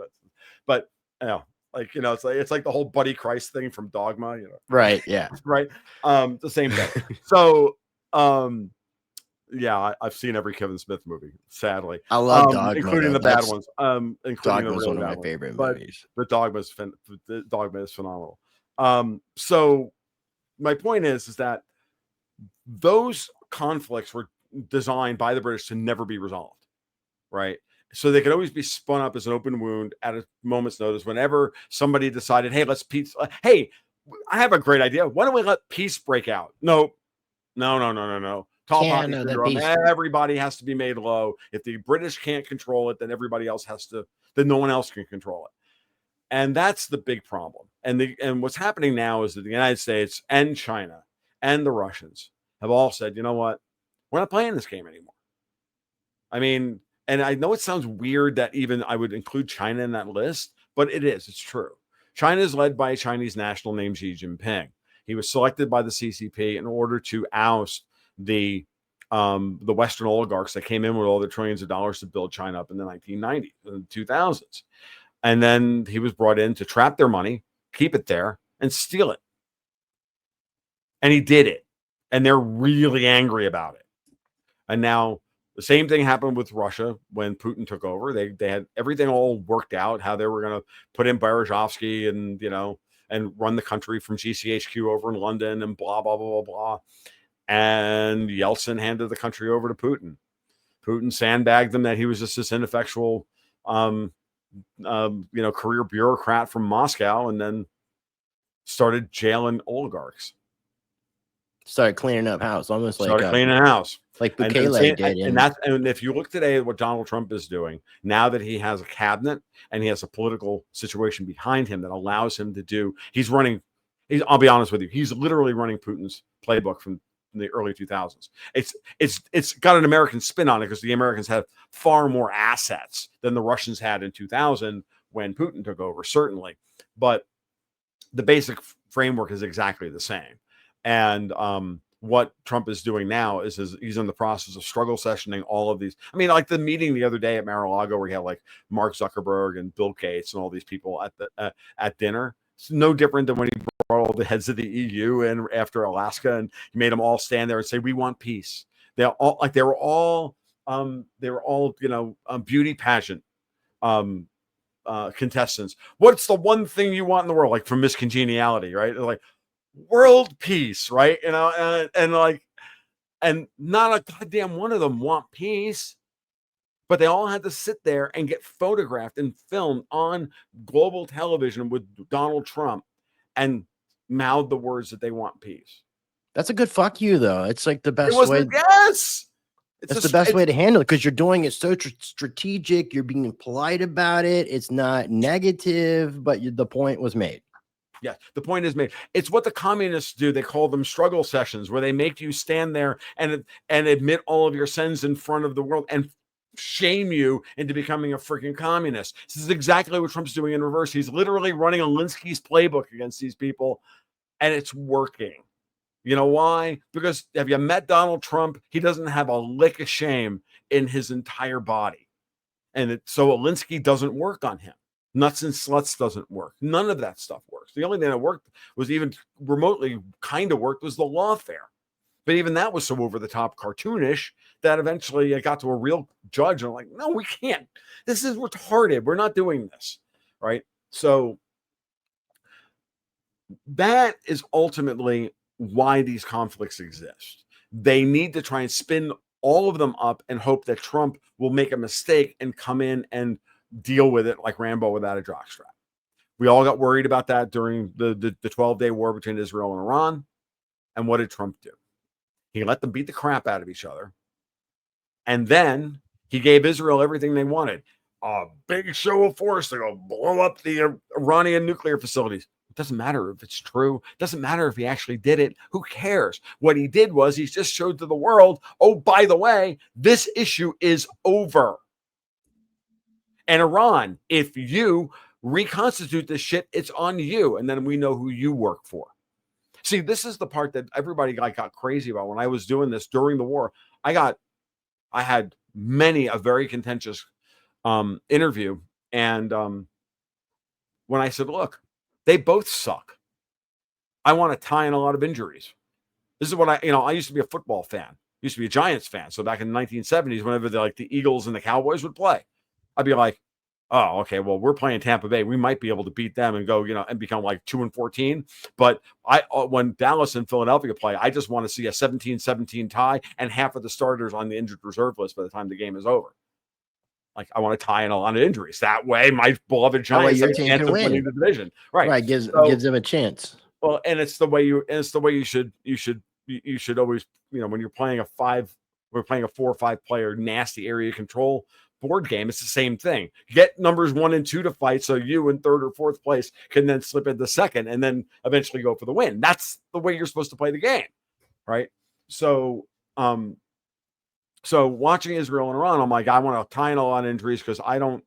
But it's like the whole Buddy Christ thing from Dogma. Right? Yeah. Right. The same thing. So, yeah, I've seen every Kevin Smith movie. Sadly, I love Dogma, including the bad ones. Including Dogma's the one of my favorite movies. But Dogma is phenomenal. So my point is that those conflicts were designed by the British to never be resolved, right? So they could always be spun up as an open wound at a moment's notice whenever somebody decided, hey, let's peace. Hey, I have a great idea. Why don't we let peace break out? No. Tall poppy syndrome. Everybody has to be made low. If the British can't control it, then everybody else then no one else can control it. And that's the big problem. And what's happening now is that the United States and China and the Russians have all said, you know what? We're not playing this game anymore. I mean, and I know it sounds weird that even I would include China in that list, but it is. It's true. China is led by a Chinese national named Xi Jinping. He was selected by the CCP in order to oust the Western oligarchs that came in with all the trillions of dollars to build China up in the 1990s and 2000s. And then he was brought in to trap their money, keep it there, and steal it. And he did it. And they're really angry about it. And now the same thing happened with Russia when Putin took over. They had everything all worked out, how they were going to put in Berezovsky and run the country from GCHQ over in London and blah, blah, blah, blah, blah. And Yeltsin handed the country over to Putin. Putin sandbagged them that he was just this ineffectual career bureaucrat from Moscow, and then started jailing oligarchs. Started cleaning up house, almost like cleaning house, like Bukele did. And if you look today at what Donald Trump is doing, now that he has a cabinet and he has a political situation behind him that allows him to do, I'll be honest with you, he's literally running Putin's playbook from the early 2000s. It's got an American spin on it because the Americans have far more assets than the Russians had in 2000 when Putin took over, certainly. But the basic framework is exactly the same. And what Trump is doing now is he's in the process of struggle sessioning all of these. I mean, like the meeting the other day at Mar-a-Lago where he had like Mark Zuckerberg and Bill Gates and all these people at dinner. It's no different than when he brought all the heads of the EU in after Alaska, and he made them all stand there and say, "We want peace." They were all beauty pageant contestants. What's the one thing you want in the world? Like from Miss Congeniality, right? They're like, world peace, right? And not a goddamn one of them want peace. But they all had to sit there and get photographed and filmed on global television with Donald Trump and mouth the words that they want peace. That's a good fuck you, though. It's like the best way. Yes. It's the best way to handle it because you're doing it so strategic. You're being polite about it. It's not negative, but the point was made. Yeah, the point is made. It's what the communists do. They call them struggle sessions, where they make you stand there and admit all of your sins in front of the world and shame you into becoming a freaking communist. This is exactly what Trump's doing in reverse. He's literally running Alinsky's playbook against these people, and it's working. You know why? Because have you met Donald Trump? He doesn't have a lick of shame in his entire body. And so Alinsky doesn't work on him. Nuts and sluts doesn't work. None of that stuff works. The only thing that worked was even remotely kind of worked was the lawfare. But even that was so over the top cartoonish that eventually it got to a real judge. And I'm like, no, we can't. This is retarded. We're not doing this. Right. So that is ultimately why these conflicts exist. They need to try and spin all of them up and hope that Trump will make a mistake and come in and deal with it like Rambo without a jockstrap. We all got worried about that during the 12-day war between Israel and Iran. And what did Trump do? He let them beat the crap out of each other. And then he gave Israel everything they wanted. A big show of force to go blow up the Iranian nuclear facilities. It doesn't matter if it's true. It doesn't matter if he actually did it. Who cares? What he did was he just showed to the world, oh, by the way, this issue is over. And Iran, if you reconstitute this shit, it's on you. And then we know who you work for. See, this is the part that everybody got crazy about when I was doing this during the war. I had many a very contentious interview. And when I said, look, they both suck. I want to tie in a lot of injuries. This is what I used to be a football fan. Used to be a Giants fan. So back in the 1970s, whenever the Eagles and the Cowboys would play, I'd be like, oh, okay, well, we're playing Tampa Bay. We might be able to beat them and go, and become like 2-14. But when Dallas and Philadelphia play, I just want to see a 17-17 tie and half of the starters on the injured reserve list by the time the game is over. Like, I want to tie in a lot of injuries. That way, my beloved Giants have a chance of winning the division. Right. Gives them a chance. Well, and it's the way you should always, when you're playing we're playing a 4 or 5 player nasty area control board game, it's the same thing. Get numbers 1 and 2 to fight, so you in 3rd or 4th place can then slip into 2nd and then eventually go for the win. That's the way you're supposed to play the game, right? So, watching Israel and Iran, I'm like, I want to tie in a lot of injuries because I don't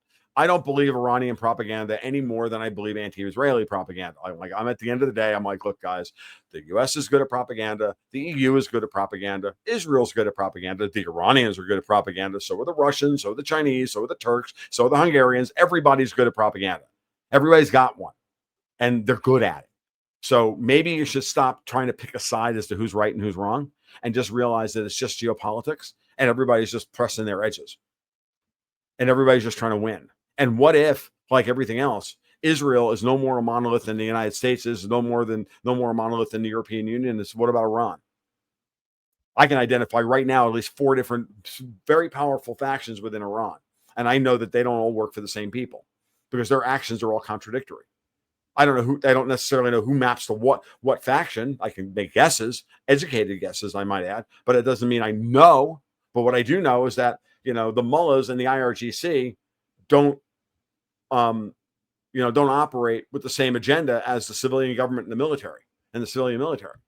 believe Iranian propaganda any more than I believe anti-Israeli propaganda. I'm at the end of the day, I'm like, look, guys, the U.S. is good at propaganda. The EU is good at propaganda. Israel's good at propaganda. The Iranians are good at propaganda. So are the Russians. So are the Chinese. So are the Turks. So are the Hungarians. Everybody's good at propaganda. Everybody's got one, and they're good at it. So maybe you should stop trying to pick a side as to who's right and who's wrong, and just realize that it's just geopolitics, and everybody's just pressing their edges, and everybody's just trying to win. And what if, like everything else, Israel is no more a monolith than the United States is, no more a monolith than the European Union is? What about Iran? I can identify right now at least 4 different very powerful factions within Iran. And I know that they don't all work for the same people because their actions are all contradictory. I don't necessarily know who maps to what faction. I can make guesses, educated guesses, I might add, but it doesn't mean I know. But what I do know is that, the mullahs and the IRGC don't operate with the same agenda as the civilian government and the civilian military.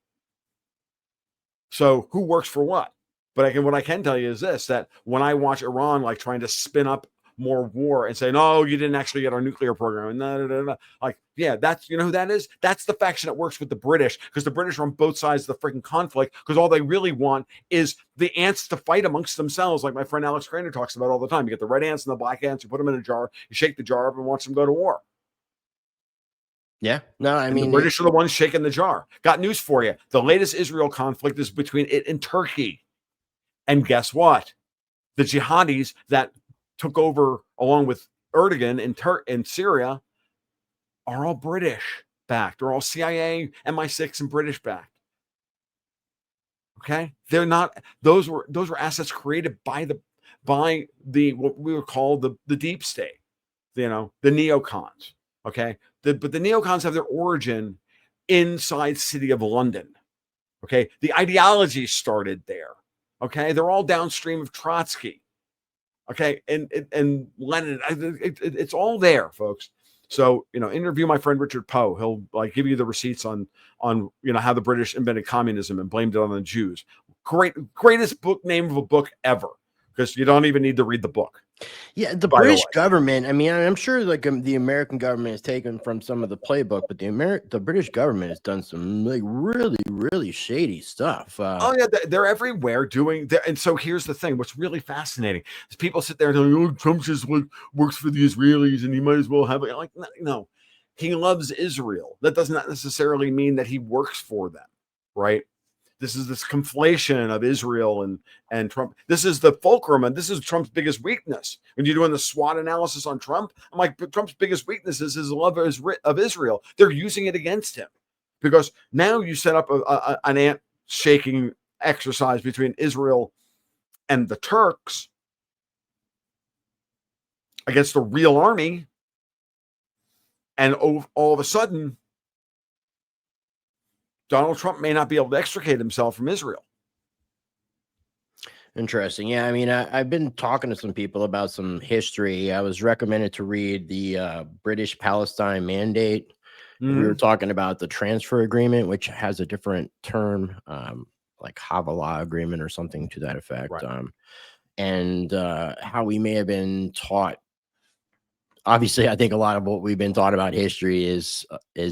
So who works for what? But what I can tell you is this, that when I watch Iran like trying to spin up more war and say, no, you didn't actually get our nuclear program. And like, yeah, that's, who that is? That's the faction that works with the British, because the British are on both sides of the freaking conflict, because all they really want is the ants to fight amongst themselves. Like my friend Alex Craner talks about all the time. You get the red ants and the black ants, you put them in a jar, you shake the jar up and watch them go to war. Yeah, no, I mean, the British are the ones shaking the jar. Got news for you. The latest Israel conflict is between it and Turkey. And guess what? The jihadis that took over along with Erdogan in Syria are all British backed. They're all CIA, MI6, and British backed. Okay, they're not. Those were assets created by the what we would call the deep state. The neocons. Okay, but the neocons have their origin inside city of London. Okay, the ideology started there. Okay, they're all downstream of Trotsky. Okay, and Lenin, it's all there, folks. So, interview my friend Richard Poe. He'll give you the receipts on how the British invented communism and blamed it on the Jews. Greatest book name of a book ever. because you don't even need to read the book. Yeah, the British government, I mean, I'm sure like the American government has taken from some of the playbook, but the British government has done some like really, really shady stuff. Oh yeah, they're everywhere doing that. And so here's the thing: what's really fascinating is people sit there and go, "Oh, Trump just like works for the Israelis, and he might as well have it." Like, no, he loves Israel. That does not necessarily mean that he works for them, right? This is this conflation of Israel and Trump. This is the fulcrum, and this is Trump's biggest weakness. When you're doing the SWOT analysis on Trump, I'm like, but Trump's biggest weakness is his love of Israel. They're using it against him because now you set up an ant shaking exercise between Israel and the Turks against the real army, and all of a sudden Donald Trump may not be able to extricate himself from Israel. Interesting. Yeah, I mean, I've been talking to some people about some history. I was recommended to read the British Palestine Mandate. We were talking about the transfer agreement, which has a different term, like Havilah agreement or something to that effect. Right. And how we may have been taught. Obviously, I think a lot of what we've been taught about history is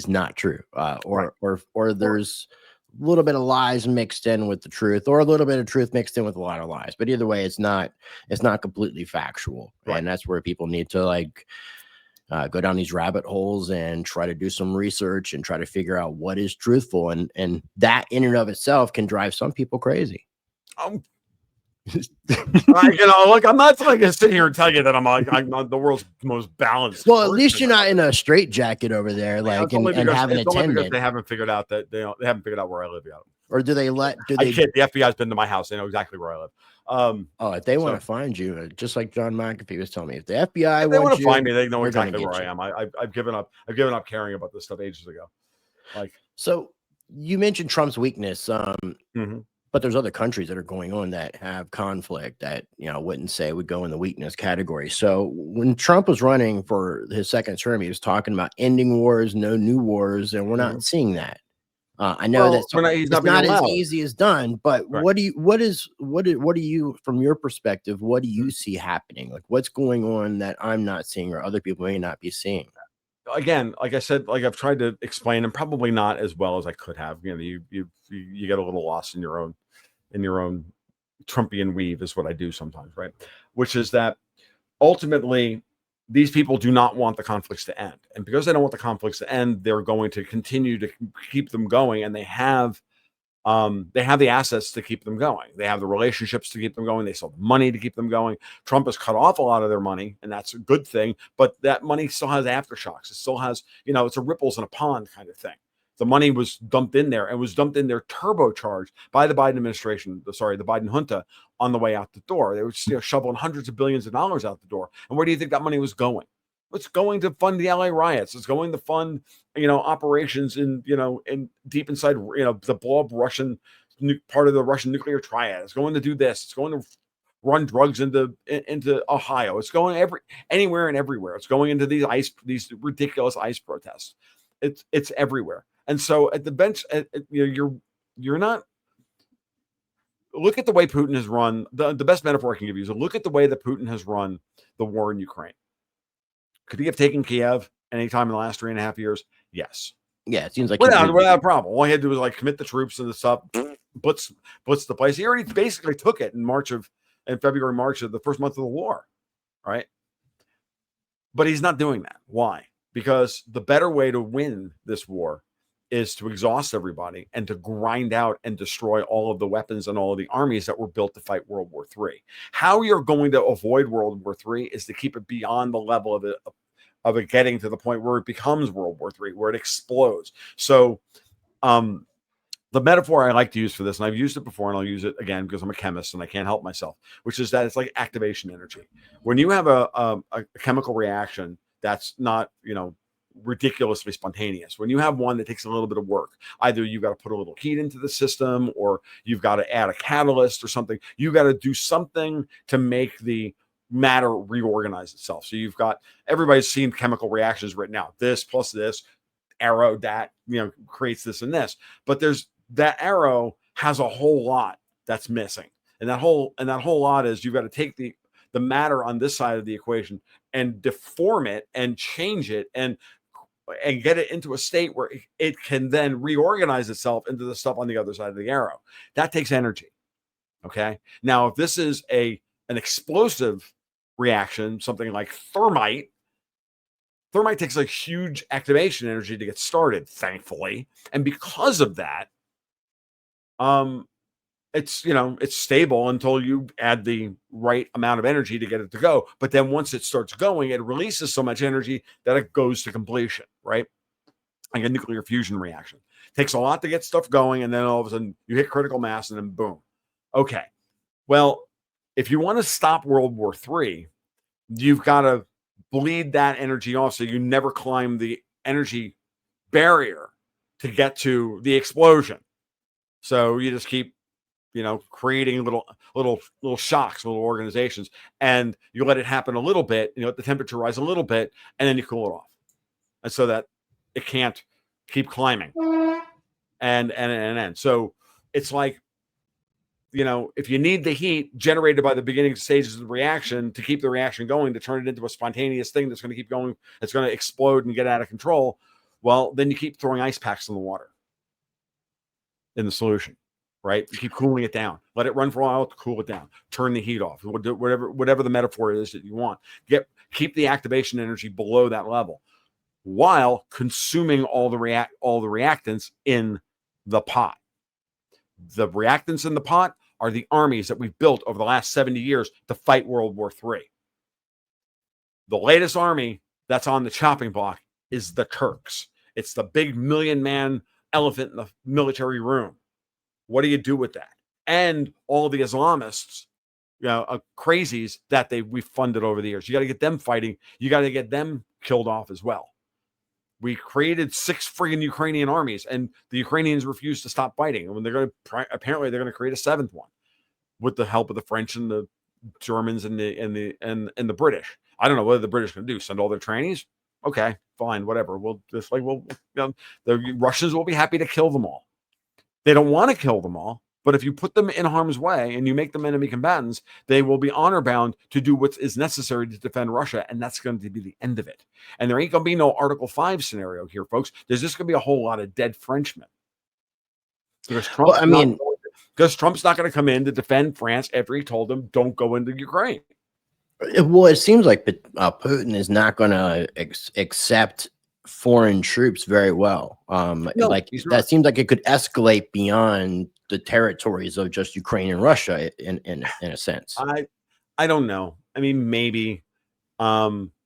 not true, or there's a little bit of lies mixed in with the truth, or a little bit of truth mixed in with a lot of lies. But either way, it's not completely factual, Right. And that's where people need to like go down these rabbit holes and try to do some research and try to figure out what is truthful, and that in and of itself can drive some people crazy. Look, I'm not going to sit here and tell you that I'm the world's most balanced. Well, at least you're not in a straitjacket over there, like and having a attendant. They haven't figured out that they haven't figured out where I live yet. Or do they? I kid. The FBI's been to my house. They know exactly where I live. If they want to find you, just like John McAfee was telling me, if the FBI want to find me, they know exactly where you. I am. I've given up caring about this stuff ages ago. Like, so you mentioned Trump's weakness, but there's other countries that are going on that have conflict that, I wouldn't say would go in the weakness category. So when Trump was running for his second term, he was talking about ending wars, no new wars, and we're not seeing that. I know that it's not as easy as done, but right. What do you, from your perspective, what do you see happening? Like what's going on that I'm not seeing or other people may not be seeing? Again, like I said, like I've tried to explain, and probably not as well as I could have. You get a little lost in your own Trumpian weave is what I do sometimes, right? Which is that ultimately these people do not want the conflicts to end, and because they don't want the conflicts to end, they're going to continue to keep them going, and they have the assets to keep them going. They have the relationships to keep them going. They still have money to keep them going. Trump has cut off a lot of their money, and that's a good thing. But that money still has aftershocks. It still has, it's a ripples in a pond kind of thing. The money was dumped in there and was dumped in there turbocharged by the Biden administration, the Biden junta on the way out the door. They were shoveling hundreds of billions of dollars out the door. And where do you think that money was going? It's going to fund the LA riots. It's going to fund, operations in deep inside, the blow up Russian part of the Russian nuclear triad. It's going to do this. It's going to run drugs into Ohio. It's going anywhere and everywhere. It's going into these ridiculous ICE protests. It's everywhere. And so at the bench, you're not. Look at the way Putin has run. The best metaphor I can give you is look at the way that Putin has run the war in Ukraine. Could he have taken Kiev anytime in the last 3.5 years? Yes. Yeah, it seems like without a problem. All he had to do was commit the troops and the stuff, blitz the place. He already basically took it in February, March of the first month of the war, right? But he's not doing that. Why? Because the better way to win this war is to exhaust everybody and to grind out and destroy all of the weapons and all of the armies that were built to fight World War III. How you're going to avoid World War III is to keep it beyond the level of it getting to the point where it becomes World War III, where it explodes. So the metaphor I like to use for this, and I've used it before and I'll use it again because I'm a chemist and I can't help myself, which is that it's like activation energy. When you have a chemical reaction that's not, ridiculously spontaneous, when you have one that takes a little bit of work, either you got to put a little heat into the system or you've got to add a catalyst or something, you got to do something to make the matter reorganize itself. So you've got, everybody's seen chemical reactions written out, this plus this arrow that creates this and this, but there's that arrow has a whole lot that's missing. And that whole lot is you've got to take the matter on this side of the equation and deform it and change it and get it into a state where it can then reorganize itself into the stuff on the other side of the arrow. That takes energy. Okay. Now, if this is an explosive reaction, something like thermite takes a huge activation energy to get started, thankfully. And because of that, it's, it's stable until you add the right amount of energy to get it to go. But then once it starts going, it releases so much energy that it goes to completion, right? Like a nuclear fusion reaction. Takes a lot to get stuff going, and then all of a sudden you hit critical mass, and then boom. Okay. Well, if you want to stop World War III, you've got to bleed that energy off so you never climb the energy barrier to get to the explosion. So you just keep, creating little shocks, little organizations, and you let it happen a little bit, let the temperature rise a little bit, and then you cool it off. And so that it can't keep climbing. And so it's like, if you need the heat generated by the beginning stages of the reaction to keep the reaction going, to turn it into a spontaneous thing that's going to keep going, that's going to explode and get out of control, well, then you keep throwing ice packs in the water in the solution, right? You keep cooling it down. Let it run for a while to cool it down. Turn the heat off. Whatever the metaphor is that you want. Keep the activation energy below that level while consuming all the reactants in the pot. The reactants in the pot are the armies that we've built over the last 70 years to fight World War III. The latest army that's on the chopping block is the Turks. It's the big 1 million man elephant in the military room. What do you do with that? And all the Islamists, crazies that we've funded over the years. You got to get them fighting. You got to get them killed off as well. We created 6 friggin' Ukrainian armies, and the Ukrainians refuse to stop fighting. And when apparently they're going to create a 7th one with the help of the French and the Germans and the British. I don't know what the British can do. Send all their trainees? Okay, fine, whatever. The Russians will be happy to kill them all. They don't want to kill them all, but if you put them in harm's way and you make them enemy combatants, they will be honor bound to do what is necessary to defend Russia, and that's going to be the end of it. And there ain't going to be no Article 5 scenario here, folks. There's just going to be a whole lot of dead Frenchmen. Because Trump's not going to come in to defend France after he told them don't go into Ukraine. Well, it seems like Putin is not going to accept foreign troops very well. That seems like it could escalate beyond the territories of just Ukraine and Russia in a sense. I don't know. I mean, maybe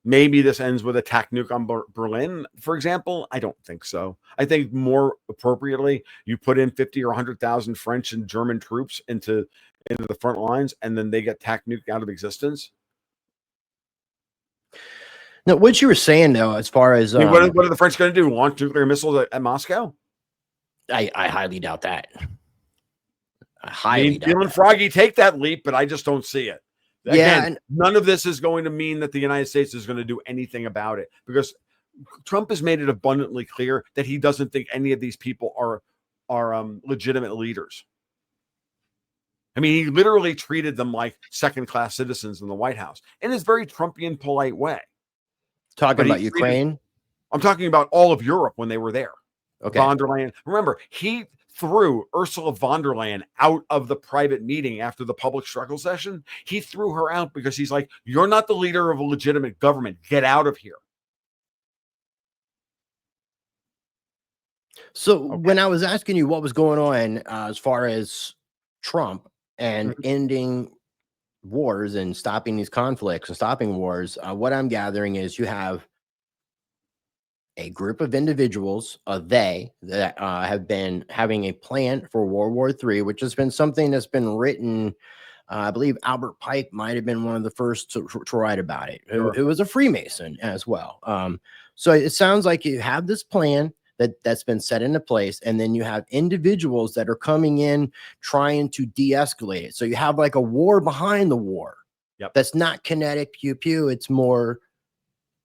this ends with attack nuke on Berlin, for example. I don't think so. I think more appropriately, you put in 50 or 100,000 French and German troops into the front lines, and then they get attack nuked out of existence. Now, what you were saying, though, as far as what are the French going to do? Launch nuclear missiles at Moscow? I highly doubt that. Feeling froggy, take that leap, but I just don't see it. Again, none of this is going to mean that the United States is going to do anything about it, because Trump has made it abundantly clear that he doesn't think any of these people are legitimate leaders. I mean, he literally treated them like second-class citizens in the White House in his very Trumpian, polite way. Talking about Ukraine? I'm talking about all of Europe when they were there. Okay. Von der Leyen. Remember, he threw Ursula von der Leyen out of the private meeting after the public struggle session. He threw her out because he's like, you're not the leader of a legitimate government. Get out of here. So when I was asking you what was going on as far as Trump and ending wars and stopping these conflicts and stopping wars, what I'm gathering is you have a group of individuals, that have been having a plan for World War III, which has been something that's been written. I believe Albert Pike might have been one of the first to write about it. Sure. It was a Freemason as well. So it sounds like you have this plan that's been set into place, and then you have individuals that are coming in trying to de-escalate it. So you have like a war behind the war. Yep. That's not kinetic pew. It's more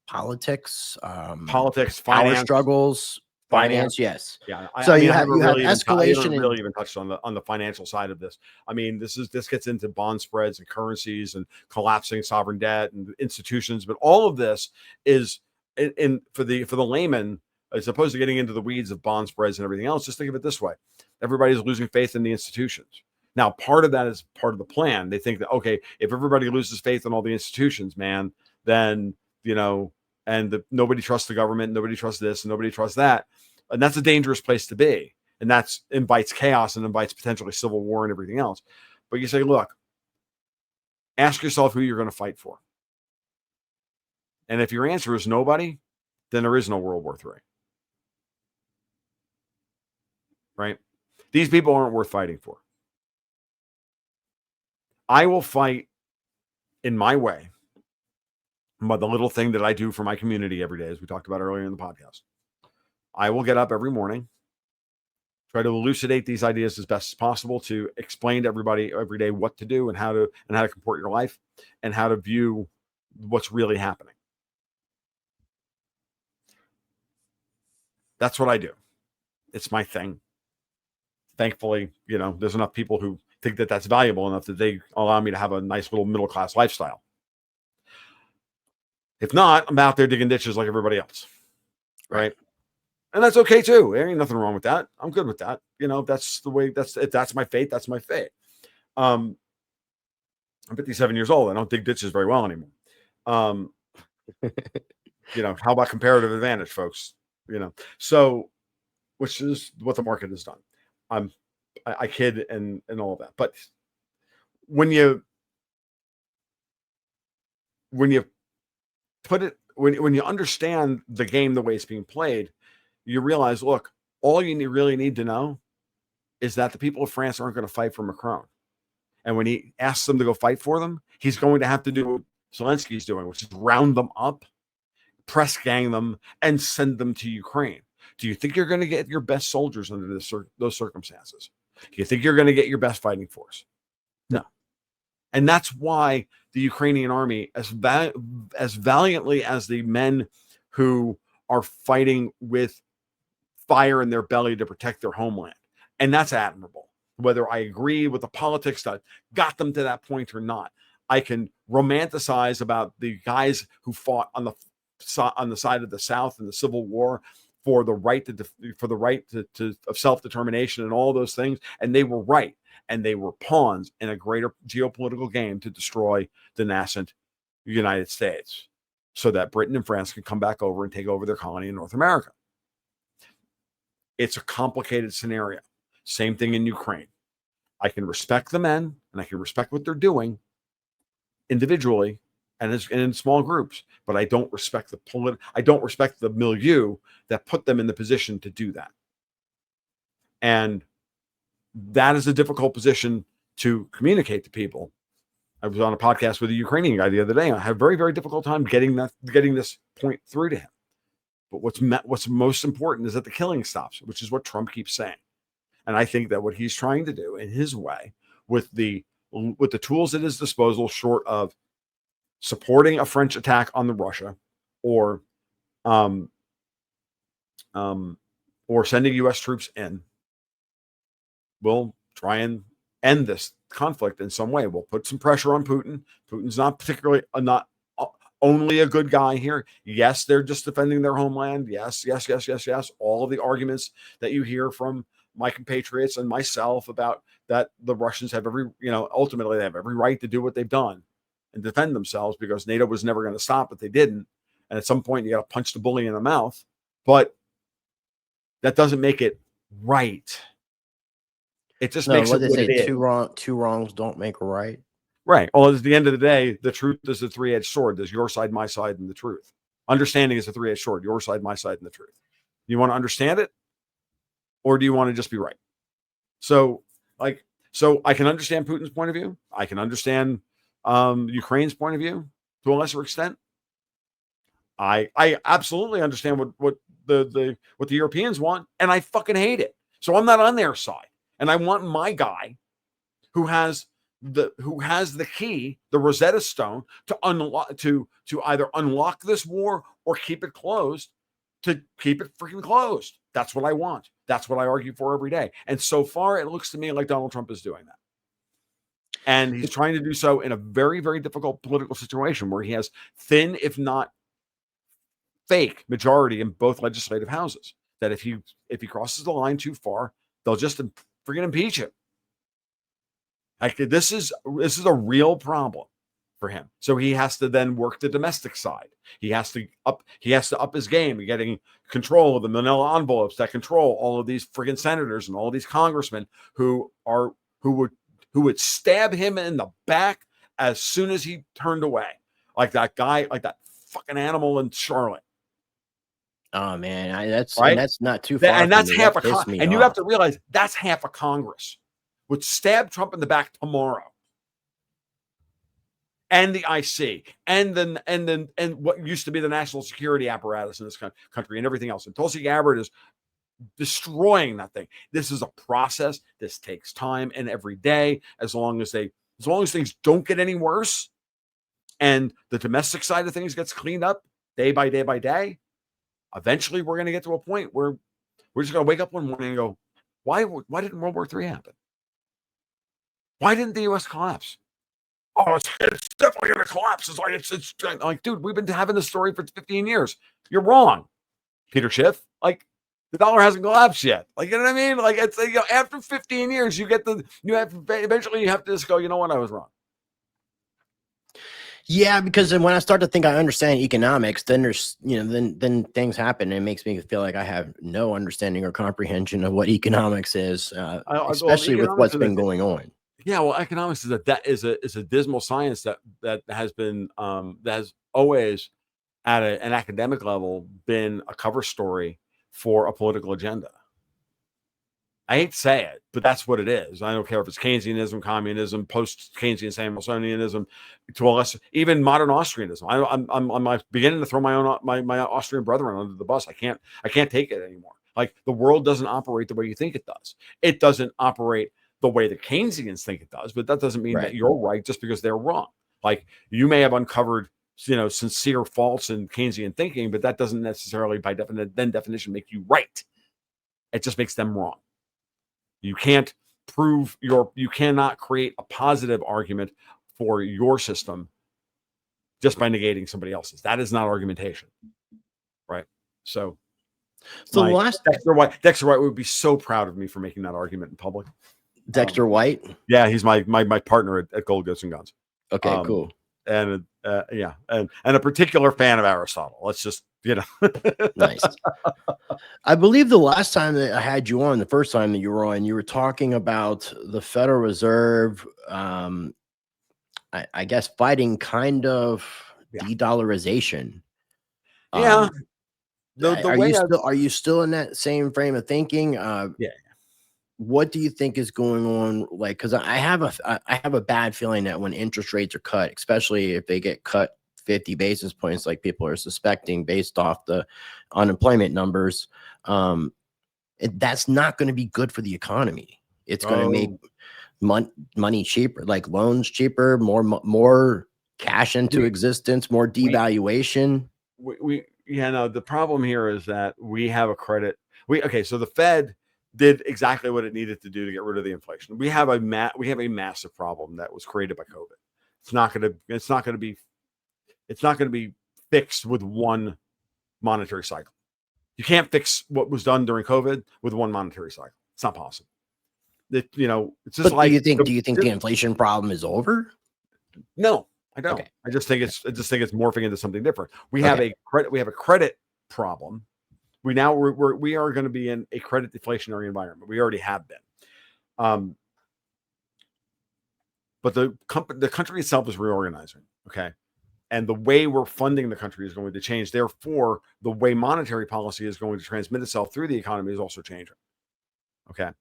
politics, finance, power struggles. Finance, yes. Yeah, So I mean, you I have haven't really escalation even touched on the financial side of this. I mean, this gets into bond spreads and currencies and collapsing sovereign debt and institutions, but all of this is for the layman, as opposed to getting into the weeds of bond spreads and everything else. Just think of it this way: everybody's losing faith in the institutions. Now, part of that is part of the plan. They think that, okay, if everybody loses faith in all the institutions, man, then and nobody trusts the government, nobody trusts this, and nobody trusts that. And that's a dangerous place to be. And that invites chaos and invites potentially civil war and everything else. But you say, look, ask yourself who you're going to fight for. And if your answer is nobody, then there is no World War III. Right? These people aren't worth fighting for. I will fight in my way, by the little thing that I do for my community every day, as we talked about earlier in the podcast. I will get up every morning, try to elucidate these ideas as best as possible, to explain to everybody every day what to do and how to comport your life and how to view what's really happening. That's what I do. It's my thing. Thankfully, there's enough people who think that that's valuable enough that they allow me to have a nice little middle-class lifestyle. If not, I'm out there digging ditches like everybody else. Right? And that's okay too. There ain't nothing wrong with that. I'm good with that. That's the way, if that's my fate, that's my fate. I'm 57 years old. I don't dig ditches very well anymore. How about comparative advantage, folks? So, which is what the market has done. I kid and all of that. But when you put it, when you understand the game the way it's being played, you realize, look, all you really need to know is that the people of France aren't going to fight for Macron. And when he asks them to go fight for them, he's going to have to do what Zelensky's doing, which is round them up, press gang them, and send them to Ukraine. Do you think you're going to get your best soldiers under those circumstances? Do you think you're going to get your best fighting force? No. And that's why the Ukrainian army, as valiantly as the men who are fighting with fire in their belly to protect their homeland, and that's admirable. Whether I agree with the politics that got them to that point or not, I can romanticize about the guys who fought on the side of the South in the Civil War for the right of self-determination and all those things, and they were right, and they were pawns in a greater geopolitical game to destroy the nascent United States, so that Britain and France can come back over and take over their colony in North America. It's a complicated scenario. Same thing in Ukraine. I can respect the men and I can respect what they're doing individually and in small groups, but I don't respect the milieu that put them in the position to do that. And that is a difficult position to communicate to people. I was on a podcast with a Ukrainian guy the other day, and I had a very, very difficult time getting this point through to him. But what's most important is that the killing stops, which is what Trump keeps saying. And I think that what he's trying to do in his way, with the tools at his disposal, short of supporting a French attack on the Russia or sending U.S. troops in, will try and end this conflict in some way. We'll put some pressure on Putin. Putin's not only a good guy here. Yes, they're just defending their homeland. Yes. All of the arguments that you hear from my compatriots and myself about that the Russians have ultimately they have every right to do what they've done and defend themselves, because NATO was never going to stop, but they didn't. And at some point you got to punch the bully in the mouth, but that doesn't make it right. It just makes it what it is. Two wrongs don't make a right. Right. Well, at the end of the day, the truth is a three-edged sword. There's your side, my side, and the truth. Understanding is a three-edged sword. Your side, my side, and the truth. You want to understand it, or do you want to just be right? So I can understand Putin's point of view. I can understand Ukraine's point of view to a lesser extent. I absolutely understand what the Europeans want, and I fucking hate it. So I'm not on their side, and I want my guy who has the key, the Rosetta Stone, to unlock to either unlock this war or keep it closed, to keep it freaking closed. That's what I want. That's what I argue for every day. And so far, it looks to me like Donald Trump is doing that. And he's trying to do so in a very, very difficult political situation where he has thin, if not fake, majority in both legislative houses. That if he crosses the line too far, they'll just freaking impeach him. Like, this is a real problem for him. So he has to then work the domestic side. He has to up his game, getting control of the manila envelopes that control all of these friggin' senators and all of these congressmen who would stab him in the back as soon as he turned away. Like that guy, like that fucking animal in Charlotte. Oh man, that's right? And that's not too far. And that's half a and you have to realize that's half a Congress would stab Trump in the back tomorrow. And the IC, and what used to be the national security apparatus in this country, and everything else. And Tulsi Gabbard is destroying that thing. This is a process. This takes time, and every day, as long as things don't get any worse, and the domestic side of things gets cleaned up day by day by day, eventually we're going to get to a point where we're just going to wake up one morning and go, why didn't World War III happen? Why didn't the U.S. collapse? Oh, it's definitely going to collapse. It's like, dude, we've been having this story for 15 years. You're wrong, Peter Schiff. Like, the dollar hasn't collapsed yet. Like, you know what I mean? Like, it's after 15 years, eventually you have to just go, you know what, I was wrong. Yeah, because then when I start to think I understand economics, then there's, then things happen, and it makes me feel like I have no understanding or comprehension of what economics is, especially with what's been going on. Yeah, well, economics is a dismal science that has been that has always at an academic level been a cover story for a political agenda. I hate to say it, but that's what it is. I don't care if it's Keynesianism, communism, post-Keynesian Samuelsonianism, to a lesser, even modern Austrianism. I'm beginning to throw my Austrian brethren under the bus. I can't take it anymore. Like, the world doesn't operate the way you think it does. It doesn't operate the way the Keynesians think it does, but that doesn't mean that you're right just because they're wrong. Like, you may have uncovered, sincere faults in Keynesian thinking, but that doesn't necessarily by definition make you right. It just makes them wrong. You can't you cannot create a positive argument for your system just by negating somebody else's. That is not argumentation. Right. So Dexter White would be so proud of me for making that argument in public. Dexter White? Yeah, he's my partner at Gold Ghosts and Guns. Okay, cool. And and a particular fan of Aristotle. Let's just, Nice. I believe the last time that I had you on, the first time that you were on, you were talking about the Federal Reserve, I guess, fighting kind of de-dollarization. Yeah. Are you still in that same frame of thinking? Yeah. What do you think is going on? Like, because I have a bad feeling that when interest rates are cut, especially if they get cut 50 basis points, like people are suspecting based off the unemployment numbers, that's not going to be good for the economy. It's going to make money cheaper, like loans cheaper, more cash into existence, more devaluation. The problem here is that we have a credit. So the Fed did exactly what it needed to do to get rid of the inflation. We have a massive problem that was created by COVID. It's not going to be fixed with one monetary cycle. You can't fix what was done during COVID with one monetary cycle. It's not possible. It's just do you think the inflation problem is over? No, I don't. Okay. I just think it's morphing into something different. We have a credit problem. We are going to be in a credit deflationary environment. We already have been. But the country itself is reorganizing. Okay. And the way we're funding the country is going to change. Therefore, the way monetary policy is going to transmit itself through the economy is also changing. Okay.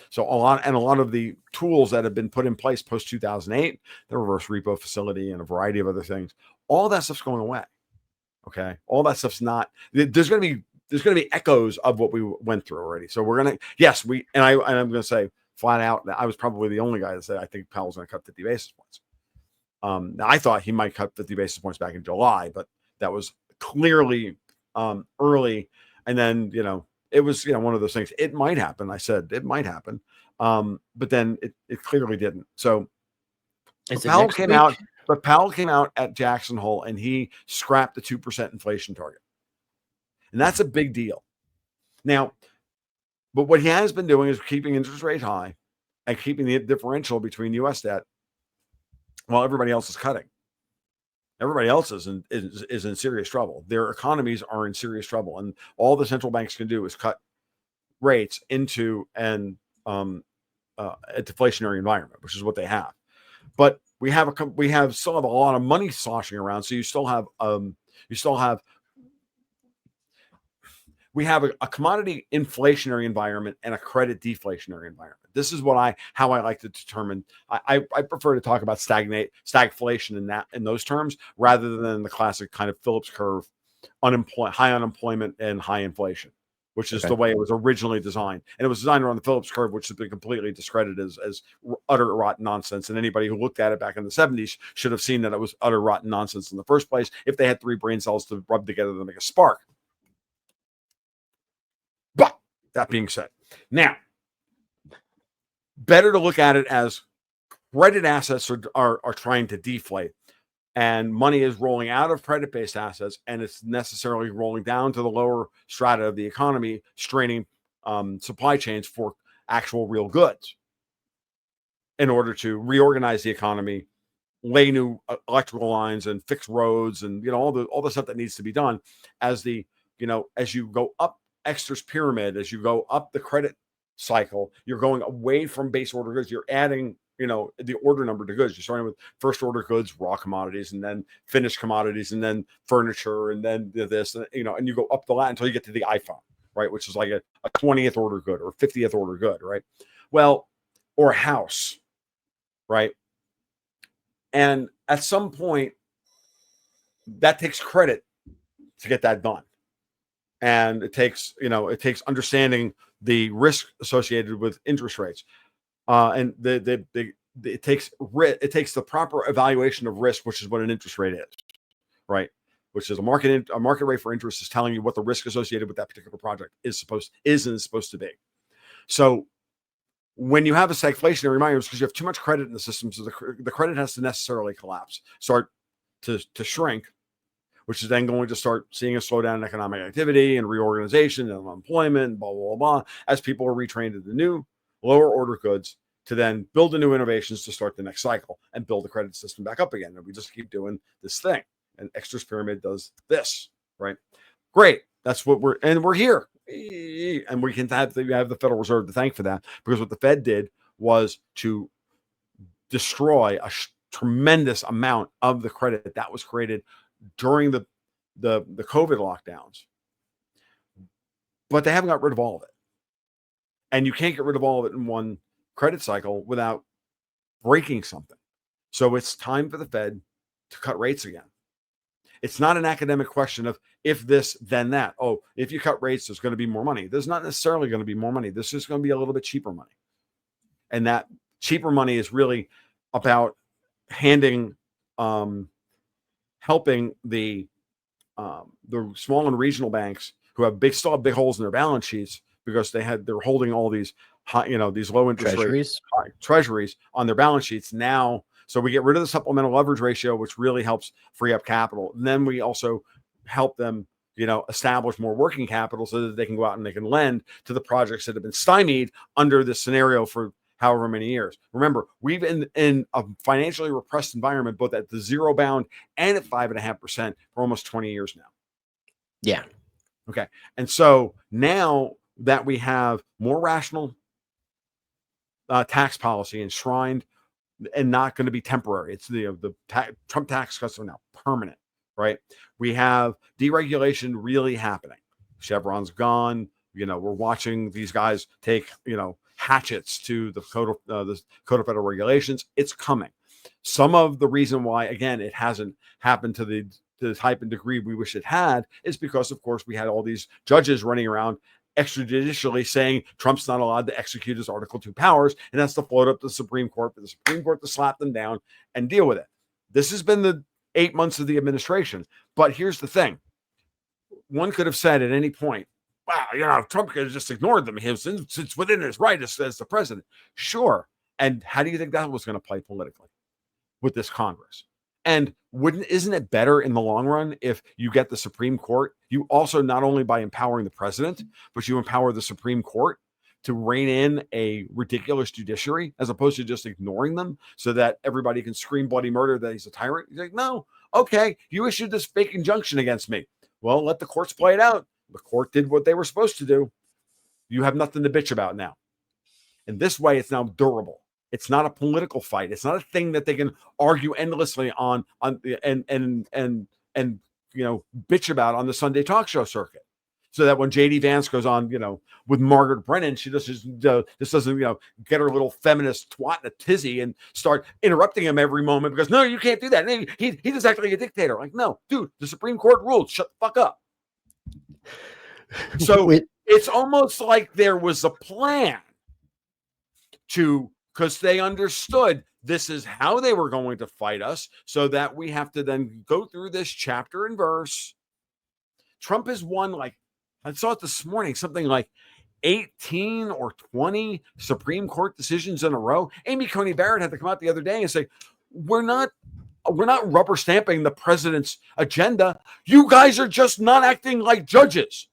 So a lot of the tools that have been put in place post 2008, the reverse repo facility and a variety of other things, all that stuff's going away. Okay. All that stuff's not, there's going to be echoes of what we went through already. So we're going to, I'm going to say flat out that I was probably the only guy that said, I think Powell's going to cut 50 basis points. Now I thought he might cut 50 basis points back in July, but that was clearly early, and then it was one of those things. It might happen. I said it might happen, but then it clearly didn't. So Powell came out. But Powell came out at Jackson Hole and he scrapped the 2% inflation target. And that's a big deal. Now, but what he has been doing is keeping interest rates high and keeping the differential between U.S. debt while everybody else is cutting. Everybody else is in serious trouble. Their economies are in serious trouble. And all the central banks can do is cut rates into a deflationary environment, which is what they have. But we still have a lot of money sloshing around. So we have a commodity inflationary environment and a credit deflationary environment. This is how I like to determine. I prefer to talk about stagflation in those terms rather than the classic kind of Phillips curve, high unemployment and high inflation, which is the way it was originally designed. And it was designed around the Phillips curve, which has been completely discredited as utter rotten nonsense. And anybody who looked at it back in the 70s should have seen that it was utter rotten nonsense in the first place if they had 3 brain cells to rub together to make a spark. But that being said, now, better to look at it as credit assets are trying to deflate. And money is rolling out of credit-based assets, and it's necessarily rolling down to the lower strata of the economy, straining supply chains for actual real goods in order to reorganize the economy, lay new electrical lines and fix roads and all the stuff that needs to be done as as you go up Exter's pyramid, as you go up the credit cycle, you're going away from base order goods. You're adding the order number to goods. You're starting with first order goods, raw commodities, and then finished commodities, and then furniture, and then this, and you go up the ladder until you get to the iPhone, right? Which is like a 20th order good or 50th order good, right? Well, or a house, right? And at some point, that takes credit to get that done. And it takes understanding the risk associated with interest rates. And it takes the proper evaluation of risk, which is what an interest rate is, right? Which is a market rate for interest is telling you what the risk associated with that particular project is supposed to be. So when you have a stagflationary environment, because you have too much credit in the system, so the credit has to necessarily start to shrink, which is then going to start seeing a slowdown in economic activity and reorganization and unemployment, blah, blah, blah, as people are retrained into new lower order goods to then build the new innovations to start the next cycle and build the credit system back up again. And we just keep doing this thing. And Exter's pyramid does this, right? Great. That's what we're here. And we have the Federal Reserve to thank for that, because what the Fed did was to destroy a tremendous amount of the credit that was created during the COVID lockdowns. But they haven't got rid of all of it. And you can't get rid of all of it in one credit cycle without breaking something. So it's time for the Fed to cut rates again. It's not an academic question of if this, then that. Oh, if you cut rates, there's going to be more money. There's not necessarily going to be more money. This is going to be a little bit cheaper money. And that cheaper money is really about helping the small and regional banks who still have big holes in their balance sheets because they're holding all these these low interest treasuries on their balance sheets now. So we get rid of the supplemental leverage ratio, which really helps free up capital. And then we also help them, establish more working capital so that they can go out and they can lend to the projects that have been stymied under this scenario for however many years. Remember, we've been in a financially repressed environment, both at the zero bound and at 5.5% for almost 20 years now. Yeah. Okay. And so now that we have more rational tax policy enshrined and not going to be temporary, it's the Trump tax cuts are now permanent, right? We have deregulation really happening. Chevron's gone. We're watching these guys take, hatchets to the Code of Federal Regulations. It's coming. Some of the reason why, again, it hasn't happened to the type and degree we wish it had is because, of course, we had all these judges running around extrajudicially saying Trump's not allowed to execute his Article 2 powers, and that's to float up to the Supreme Court for the Supreme Court to slap them down and deal with it. This has been the 8 months of the administration. But here's the thing. one could have said at any point, wow, Trump could have just ignored them. It's within his right as the president. Sure. And how do you think that was going to play politically with this Congress? And isn't it better in the long run if you get the Supreme Court? You also, not only by empowering the president, but you empower the Supreme Court to rein in a ridiculous judiciary as opposed to just ignoring them so that everybody can scream bloody murder that he's a tyrant. He's like, no, okay, you issued this fake injunction against me. Well, let the courts play it out. The court did what they were supposed to do. You have nothing to bitch about now. And this way, it's now durable. It's not a political fight. It's not a thing that they can argue endlessly on and bitch about on the Sunday talk show circuit. So that when JD Vance goes on, with Margaret Brennan, she just doesn't, get her little feminist twat in a tizzy and start interrupting him every moment because, no, you can't do that. He's actually a dictator. Like, no, dude, the Supreme Court ruled. Shut the fuck up. So it's almost like there was a plan because they understood this is how they were going to fight us, so that we have to then go through this chapter and verse. Trump has won, I saw it this morning, something like 18 or 20 Supreme Court decisions in a row. Amy Coney Barrett had to come out the other day and say, we're not rubber stamping the president's agenda. You guys are just not acting like judges.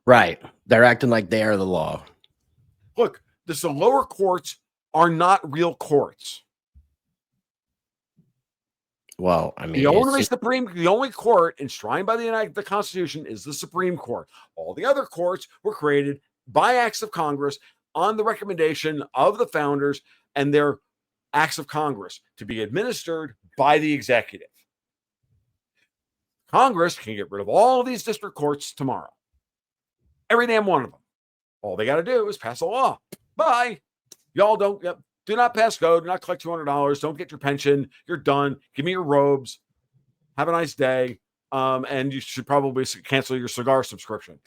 Right. They're acting like they are the law. Look, the lower courts are not real courts. Well, I mean, the only court enshrined by the Constitution is the Supreme Court. All the other courts were created by acts of Congress on the recommendation of the founders and their acts of Congress to be administered by the executive. Congress can get rid of all of these district courts tomorrow. Every damn one of them. All they got to do is pass a law. Bye. Y'all do not pass go. Do not collect $200. Don't get your pension. You're done. Give me your robes. Have a nice day. And you should probably cancel your cigar subscription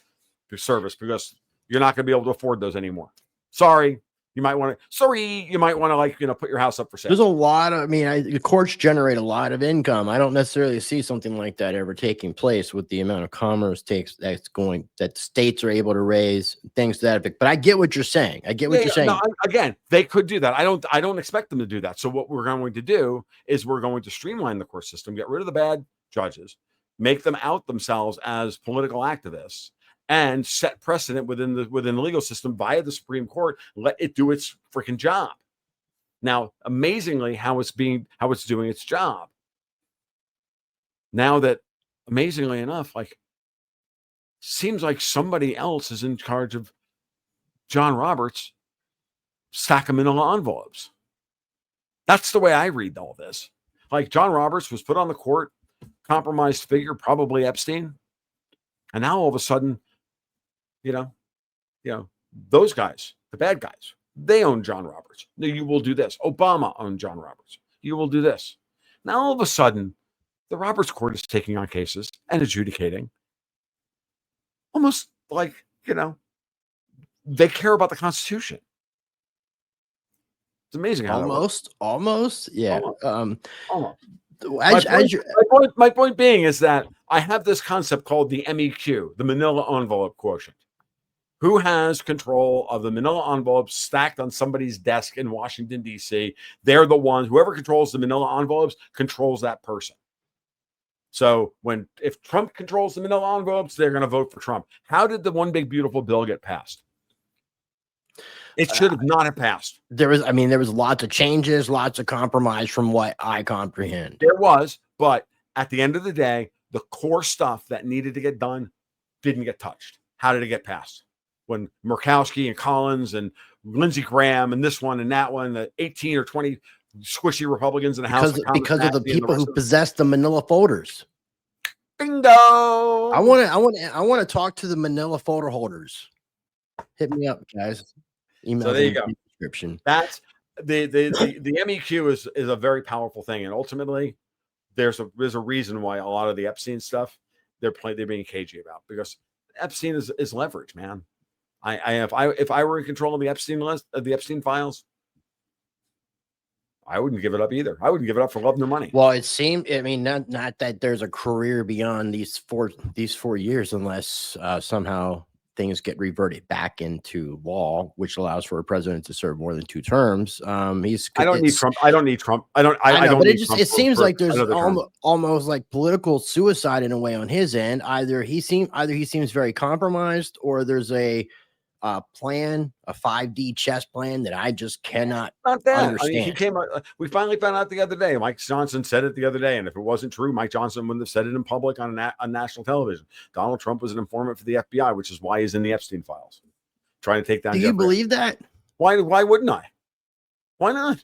to service because you're not going to be able to afford those anymore. Sorry. You might want to, put your house up for sale. There's a lot of, the courts generate a lot of income. I don't necessarily see something like that ever taking place with the amount of commerce that states are able to raise, things to that effect. But I get what you're saying. No, again, they could do that. I don't expect them to do that. So what we're going to do is we're going to streamline the court system, get rid of the bad judges, make them out themselves as political activists, and set precedent within the legal system via the Supreme Court. Let it do its freaking job. Now, amazingly, how it's doing its job. Now that, amazingly enough, seems like somebody else is in charge of John Roberts' stack of manila envelopes. That's the way I read all this. John Roberts was put on the court, compromised figure, probably Epstein, and now all of a sudden, those guys, the bad guys, they own John Roberts. No, you will do this. Obama owned John Roberts. You will do this. Now, all of a sudden, the Roberts Court is taking on cases and adjudicating almost they care about the Constitution. It's amazing how almost. Yeah. Almost. My My point being is that I have this concept called the MEQ, the Manila Envelope Quotient. Who has control of the manila envelopes stacked on somebody's desk in Washington, D.C.? They're the ones, whoever controls the manila envelopes controls that person. So if Trump controls the manila envelopes, they're going to vote for Trump. How did the one big beautiful bill get passed? It should have not have passed. There was lots of changes, lots of compromise from what I comprehend. There was, but at the end of the day, the core stuff that needed to get done didn't get touched. How did it get passed? When Murkowski and Collins and Lindsey Graham and this one and that one, the 18 or 20 squishy Republicans in the House because of the people who possess the Manila folders. Bingo! I want to talk to the Manila folder holders. Hit me up, guys. Email. So there you go. Description. That's the MEQ is a very powerful thing, and ultimately, there's a reason why a lot of the Epstein stuff they're being cagey about, because Epstein is leverage, man. If I were in control of the Epstein list of the Epstein files, I wouldn't give it up either. I wouldn't give it up for love nor money. Well, it seemed, I mean, not that there's a career beyond these 4 years, unless somehow things get reverted back into law, which allows for a president to serve more than 2 terms. I don't need Trump. I don't need Trump. I don't know, but need Trump it seems like there's another term. almost like political suicide in a way on his end. Either he seems very compromised, or there's a plan, a 5D chess plan that I just cannot Not that. understand. I mean, he came. We finally found out the other day. Mike Johnson said it the other day, and if it wasn't true, Mike Johnson wouldn't have said it in public on national television. Donald Trump was an informant for the FBI, which is why he's in the Epstein files, trying to take down. Do you believe that? Why wouldn't I? Why not?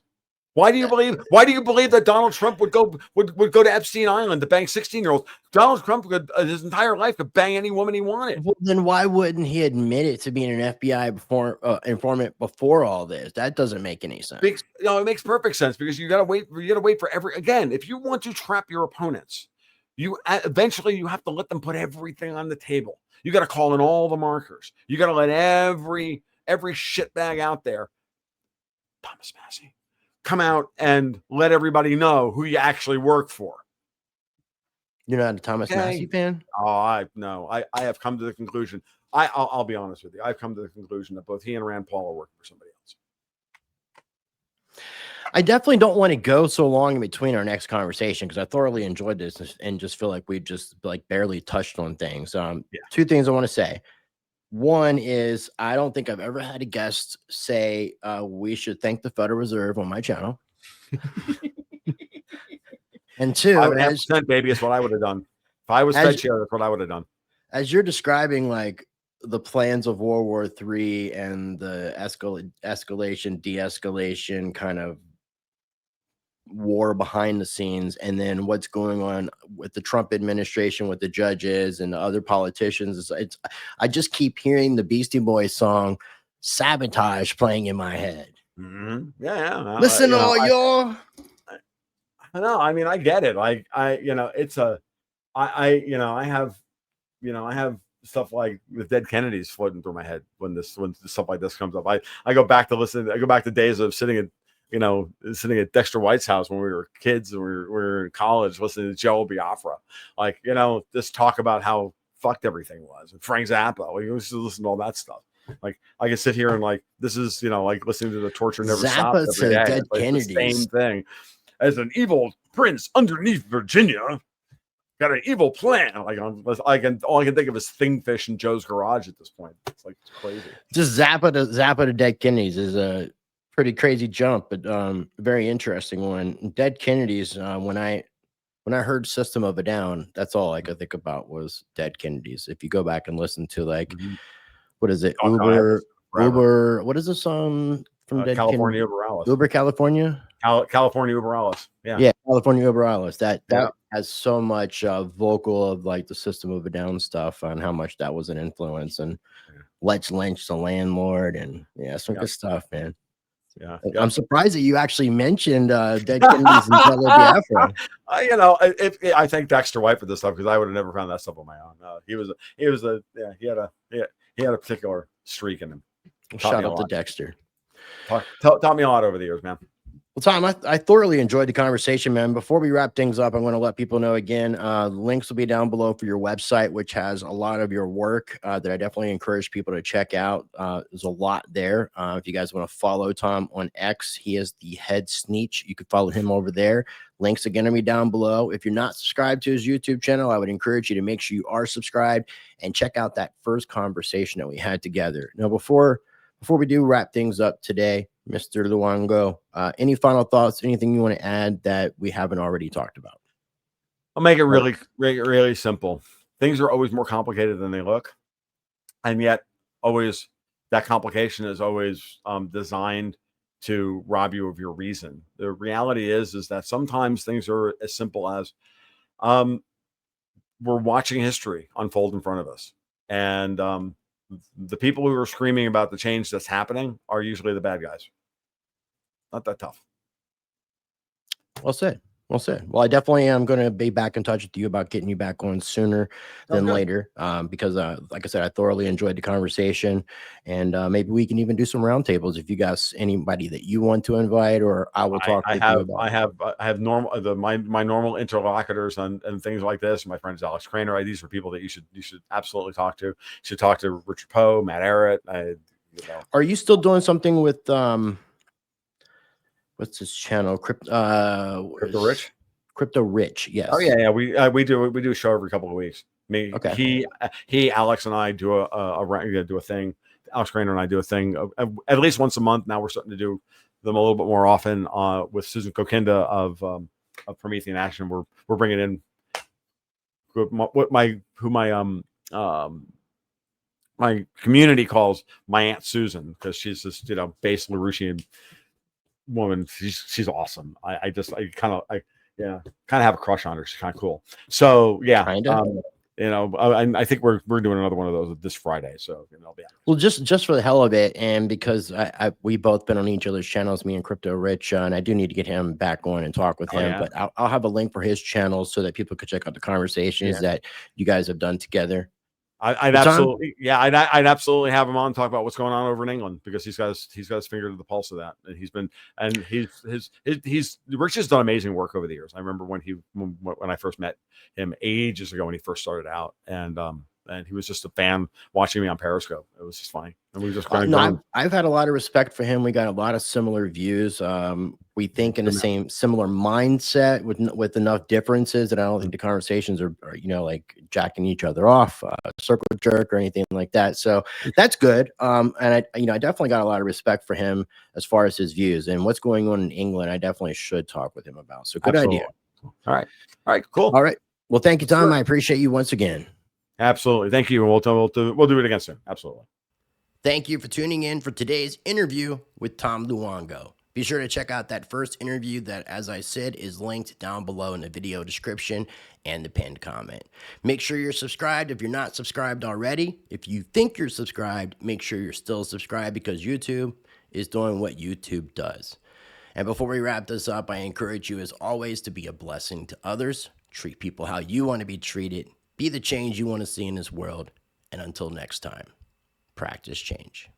Why do you believe that Donald Trump would go to Epstein Island to bang 16-year-olds? Donald Trump could his entire life could bang any woman he wanted. Well, then why wouldn't he admit it to being an FBI informant before all this? That doesn't make any sense. It makes perfect sense, because you gotta wait for again, if you want to trap your opponents, you eventually you have to let them put everything on the table. You got to call in all the markers. You got to let every shitbag out there, Thomas Massey, come out and let everybody know who you actually work for. You're not a Thomas Massey fan? Oh, I have come to the conclusion. I'll be honest with you. I've come to the conclusion that both he and Rand Paul are working for somebody else. I definitely don't want to go so long in between our next conversation, because I thoroughly enjoyed this and just feel like we just like barely touched on things. 2 things I want to say. One is, I don't think I've ever had a guest say we should thank the Federal Reserve on my channel. And 2, 100%, baby, is what I would have done. If I was Fed chair, that's what I would have done. As you're describing, like, the plans of World War III and the escalation, de-escalation kind of war behind the scenes, and then what's going on with the Trump administration, with the judges and the other politicians, I just keep hearing the Beastie Boys song "Sabotage" playing in my head. Mm-hmm. Yeah. Listen, y'all. I know. I mean, I get it. Like, it's a, I have stuff like with dead Kennedys floating through my head when stuff like this comes up. I go back to days of sitting at Dexter White's house when we were kids and we were in college, listening to Joe Biafra. Like, just talk about how fucked everything was. And Frank Zappa, we used to listen to all that stuff. Like, I can sit here and like, this is, like listening to the torture never stops every day. Dead like Kennedys. The same thing. As an evil prince underneath Virginia, got an evil plan. Like, all I can think of is Thingfish and Joe's Garage at this point. It's like, it's crazy. Just Zappa to Dead Kennedys is a pretty crazy jump, but very interesting one. Dead Kennedys. When I heard System of a Down, that's all I could think about was Dead Kennedys. If you go back and listen to like, what is it? Uber. What is the song from Dead California Kennedy? Uber Alice. Uber California. California Uber Alice. Yeah, California Uber Alice. That has so much vocal of like the System of a Down stuff on how much that was an influence, and Let's Lynch the Landlord, and some good stuff, man. Yeah, I'm surprised that you actually mentioned Dead Kennedys and Jello Biafra. I thank Dexter White for this stuff, because I would have never found that stuff on my own. He had a particular streak in him. Shout out to Dexter. Taught me a lot over the years, man. Well, Tom, I thoroughly enjoyed the conversation, man. Before we wrap things up, I'm going to let people know again, links will be down below for your website, which has a lot of your work that I definitely encourage people to check out. There's a lot there. If you guys want to follow Tom on X, he is the Head Sneech. You can follow him over there. Links again to me down below. If you're not subscribed to his YouTube channel, I would encourage you to make sure you are subscribed and check out that first conversation that we had together. Now, before we do wrap things up today, Mr. Luongo, any final thoughts, anything you want to add that we haven't already talked about? I'll make it really, really, really simple. Things are always more complicated than they look. And yet always that complication is always designed to rob you of your reason. The reality is that sometimes things are as simple as we're watching history unfold in front of us. And the people who are screaming about the change that's happening are usually the bad guys. Not that tough. Well said. Well said. Well, I definitely am going to be back in touch with you about getting you back on sooner Sounds than good. later, because, like I said, I thoroughly enjoyed the conversation, and maybe we can even do some roundtables if you guys anybody that you want to invite, or I will talk I with you have about. I have normal my normal interlocutors and things like this. My friends Alex Craner, these are people that you should absolutely talk to. You should talk to Richard Poe, Matt Arrett. Are you still doing something with what's his channel? Crypto Rich. Crypto Rich? Oh yeah, Yes. yeah. We do a show every couple of weeks. Me, Okay. he, Alex, and I do a thing. Alex Craner and I do a thing at least once a month. Now we're starting to do them a little bit more often. With Susan Kokinda of Promethean Action, we're bringing in my community calls my Aunt Susan, because she's this base Larouchian woman. She's awesome. I kind of have a crush on her. She's kind of cool. So yeah, Kinda. I think we're doing another one of those this Friday. So I'll be out. Well, just for the hell of it, and because we both been on each other's channels, me and Crypto Rich, and I do need to get him back on and talk with Oh, him. yeah. But I'll have a link for his channel so that people could check out the conversations that you guys have done together. I'd But Tom, absolutely, yeah, I'd absolutely have him on, talk about what's going on over in England, because he's got his finger to the pulse of that, and Rich has done amazing work over the years. I remember when I first met him ages ago, when he first started out, and he was just a fan watching me on Periscope. It was just funny, and we just kind of no, I've had a lot of respect for him. We got a lot of similar views. We think in the similar mindset with enough differences that I don't think the conversations are like jacking each other off, circle jerk or anything like that. So that's good. And I definitely got a lot of respect for him as far as his views and what's going on in England. I definitely should talk with him about. So good idea. All right, cool. All right. Well, thank you, Tom. I appreciate you once again. Absolutely. Thank you. We'll do it again soon. Absolutely. Thank you for tuning in for today's interview with Tom Luongo. Be sure to check out that first interview that, as I said, is linked down below in the video description and the pinned comment. Make sure you're subscribed if you're not subscribed already. If you think you're subscribed, make sure you're still subscribed, because YouTube is doing what YouTube does. And before we wrap this up, I encourage you, as always, to be a blessing to others. Treat people how you want to be treated. Be the change you want to see in this world. And until next time, practice change.